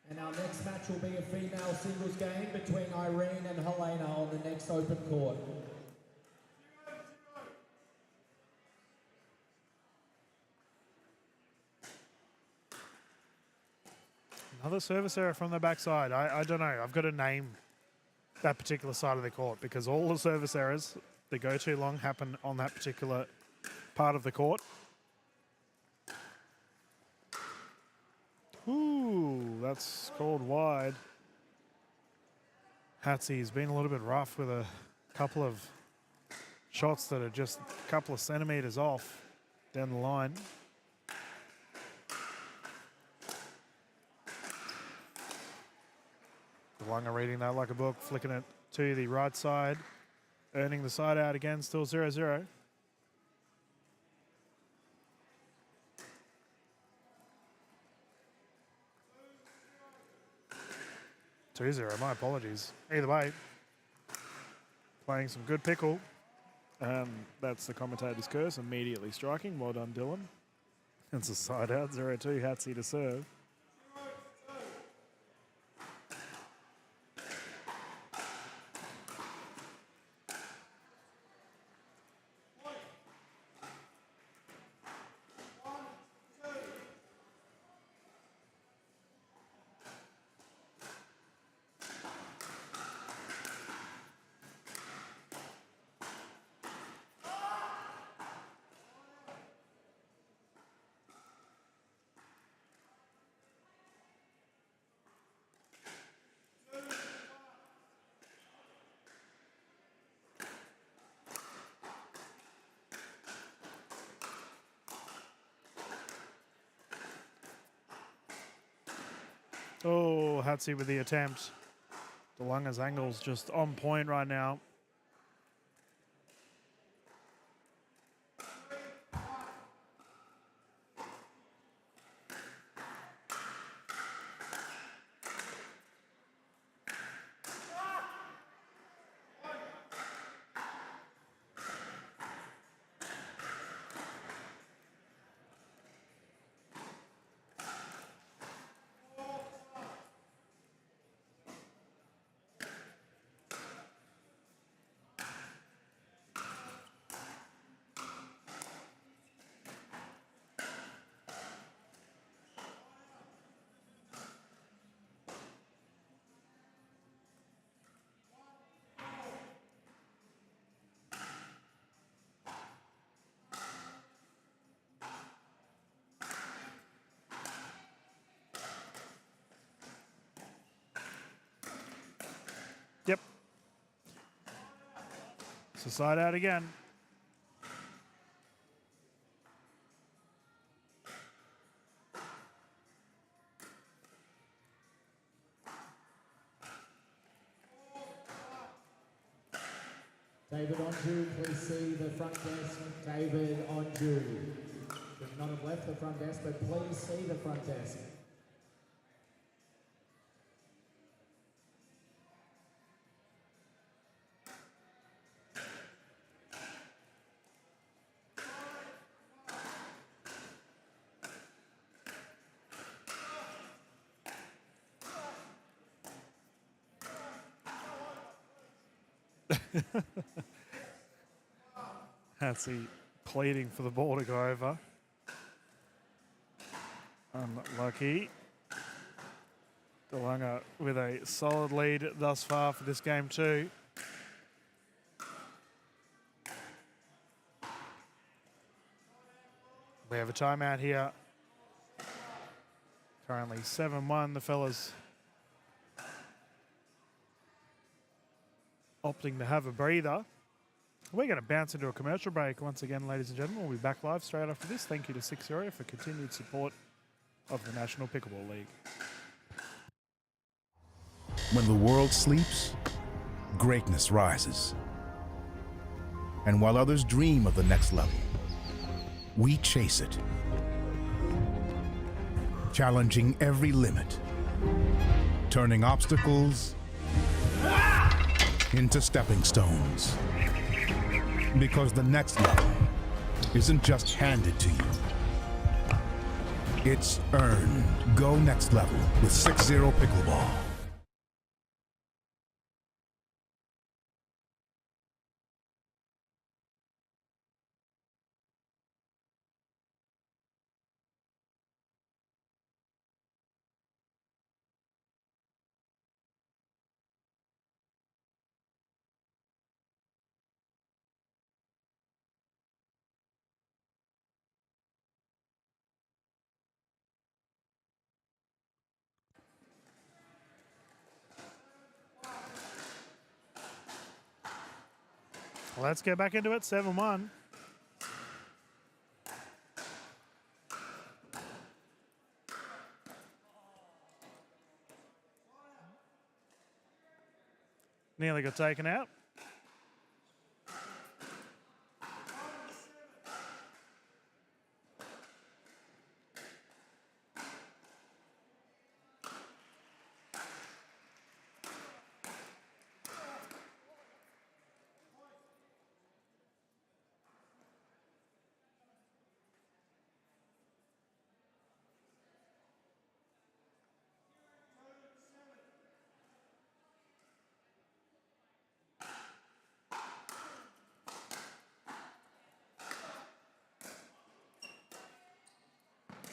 And our next match will be a female singles game between Irene and Helena on the next open court. Another service error from the backside. I don't know. I've got to name that particular side of the court because all the service errors that go too long happen on that particular part of the court. Ooh, that's called wide. Hatsy's been a little bit rough with a couple of shots that are just a couple of centimetres off down the line. DeLunga reading that like a book, flicking it to the right side, earning the side out again, still 0-0. My apologies. Either way, playing some good pickle. That's the commentator's curse, immediately striking. Well done, Dylan. It's a side out, 0-2, Hatsy to serve. Oh, Hatsy with the attempt. DeLunga's angle's just on point right now. Yep. So side out again. David Onju, please see the front desk. David Onju. Should not have left the front desk, but please see the front desk. Hatsy pleading for the ball to go over. Unlucky. Delunga with a solid lead thus far for this game too. We have a timeout here. Currently 7-1, the fellas opting to have a breather. We're going to bounce into a commercial break once again, ladies and gentlemen. We'll be back live straight after this. Thank you to Six Area for continued support of the National Pickleball League. When the world sleeps, greatness rises. And while others dream of the next level, we chase it. Challenging every limit, turning obstacles into stepping stones. Because the next level isn't just handed to you, it's earned. Go next level with 6-0 Pickleball. Let's get back into it, 7-1. Nearly got taken out.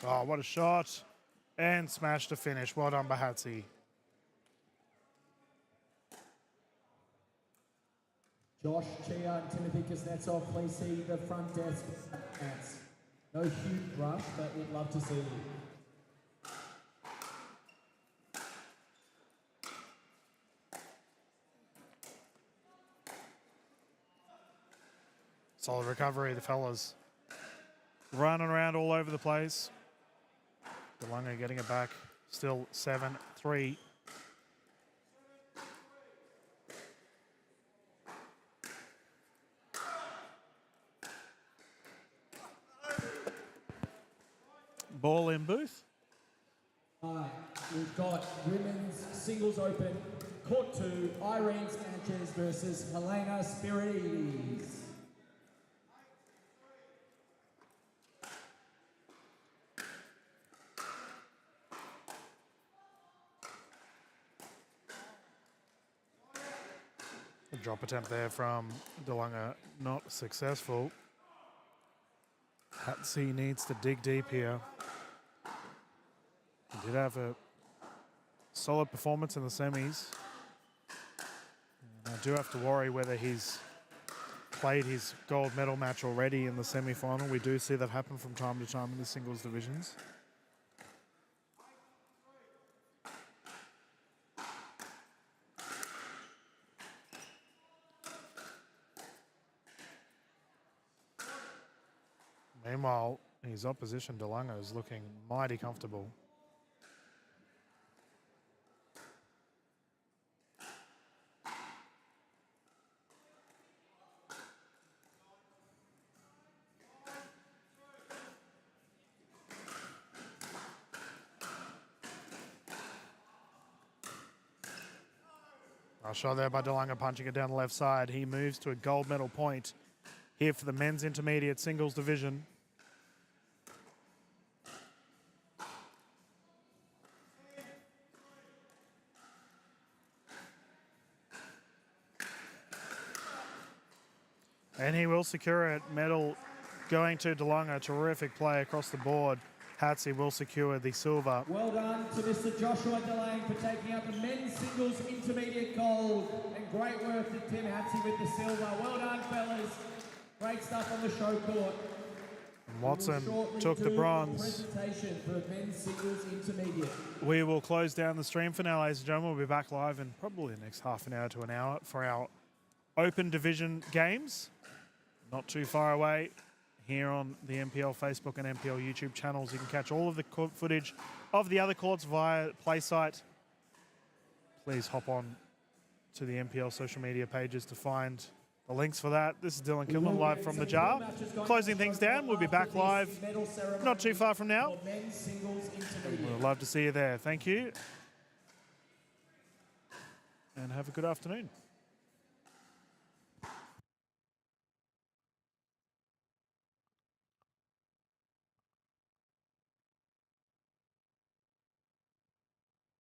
Oh, what a shot. And smash to finish. Well done, Bahatsi. Josh Chia and Timothy Kuznetsov, please see the front desk. No huge rush, but we'd love to see you. Solid recovery, the fellas. Running around all over the place. Delunga getting it back. Still 7-3. Ball in booth. We've got women's singles open. Court 2, Irene Sanchez versus Helena Spirides. A drop attempt there from Delunga, not successful. Hatsy needs to dig deep here. He did have a solid performance in the semis. And I do have to worry whether he's played his gold medal match already in the semi-final. We do see that happen from time to time in the singles divisions. Meanwhile, his opposition, Delunga, is looking mighty comfortable. A shot there by Delunga, punching it down the left side. He moves to a gold medal point here for the men's intermediate singles division. And he will secure it. Medal going to DeLonga. Terrific play across the board. Hatsy will secure the silver. Well done to Mr. Joshua Delang for taking out the men's singles intermediate gold. And great work to Tim Hatsy with the silver. Well done, fellas. Great stuff on the show court. And Watson took the bronze. Presentation for men's singles intermediate. We will close down the stream for now, ladies and gentlemen. We'll be back live in probably the next half an hour to an hour for our Open Division games. Not too far away. Here on the NPL Facebook and NPL YouTube channels, you can catch all of the court footage of the other courts via PlaySite. Please hop on to the NPL social media pages to find the links for that. This is Dylan Kilman live from the Jar. Closing things down, we'll be back live not too far from now. We'd love to see you there. Thank you. And have a good afternoon.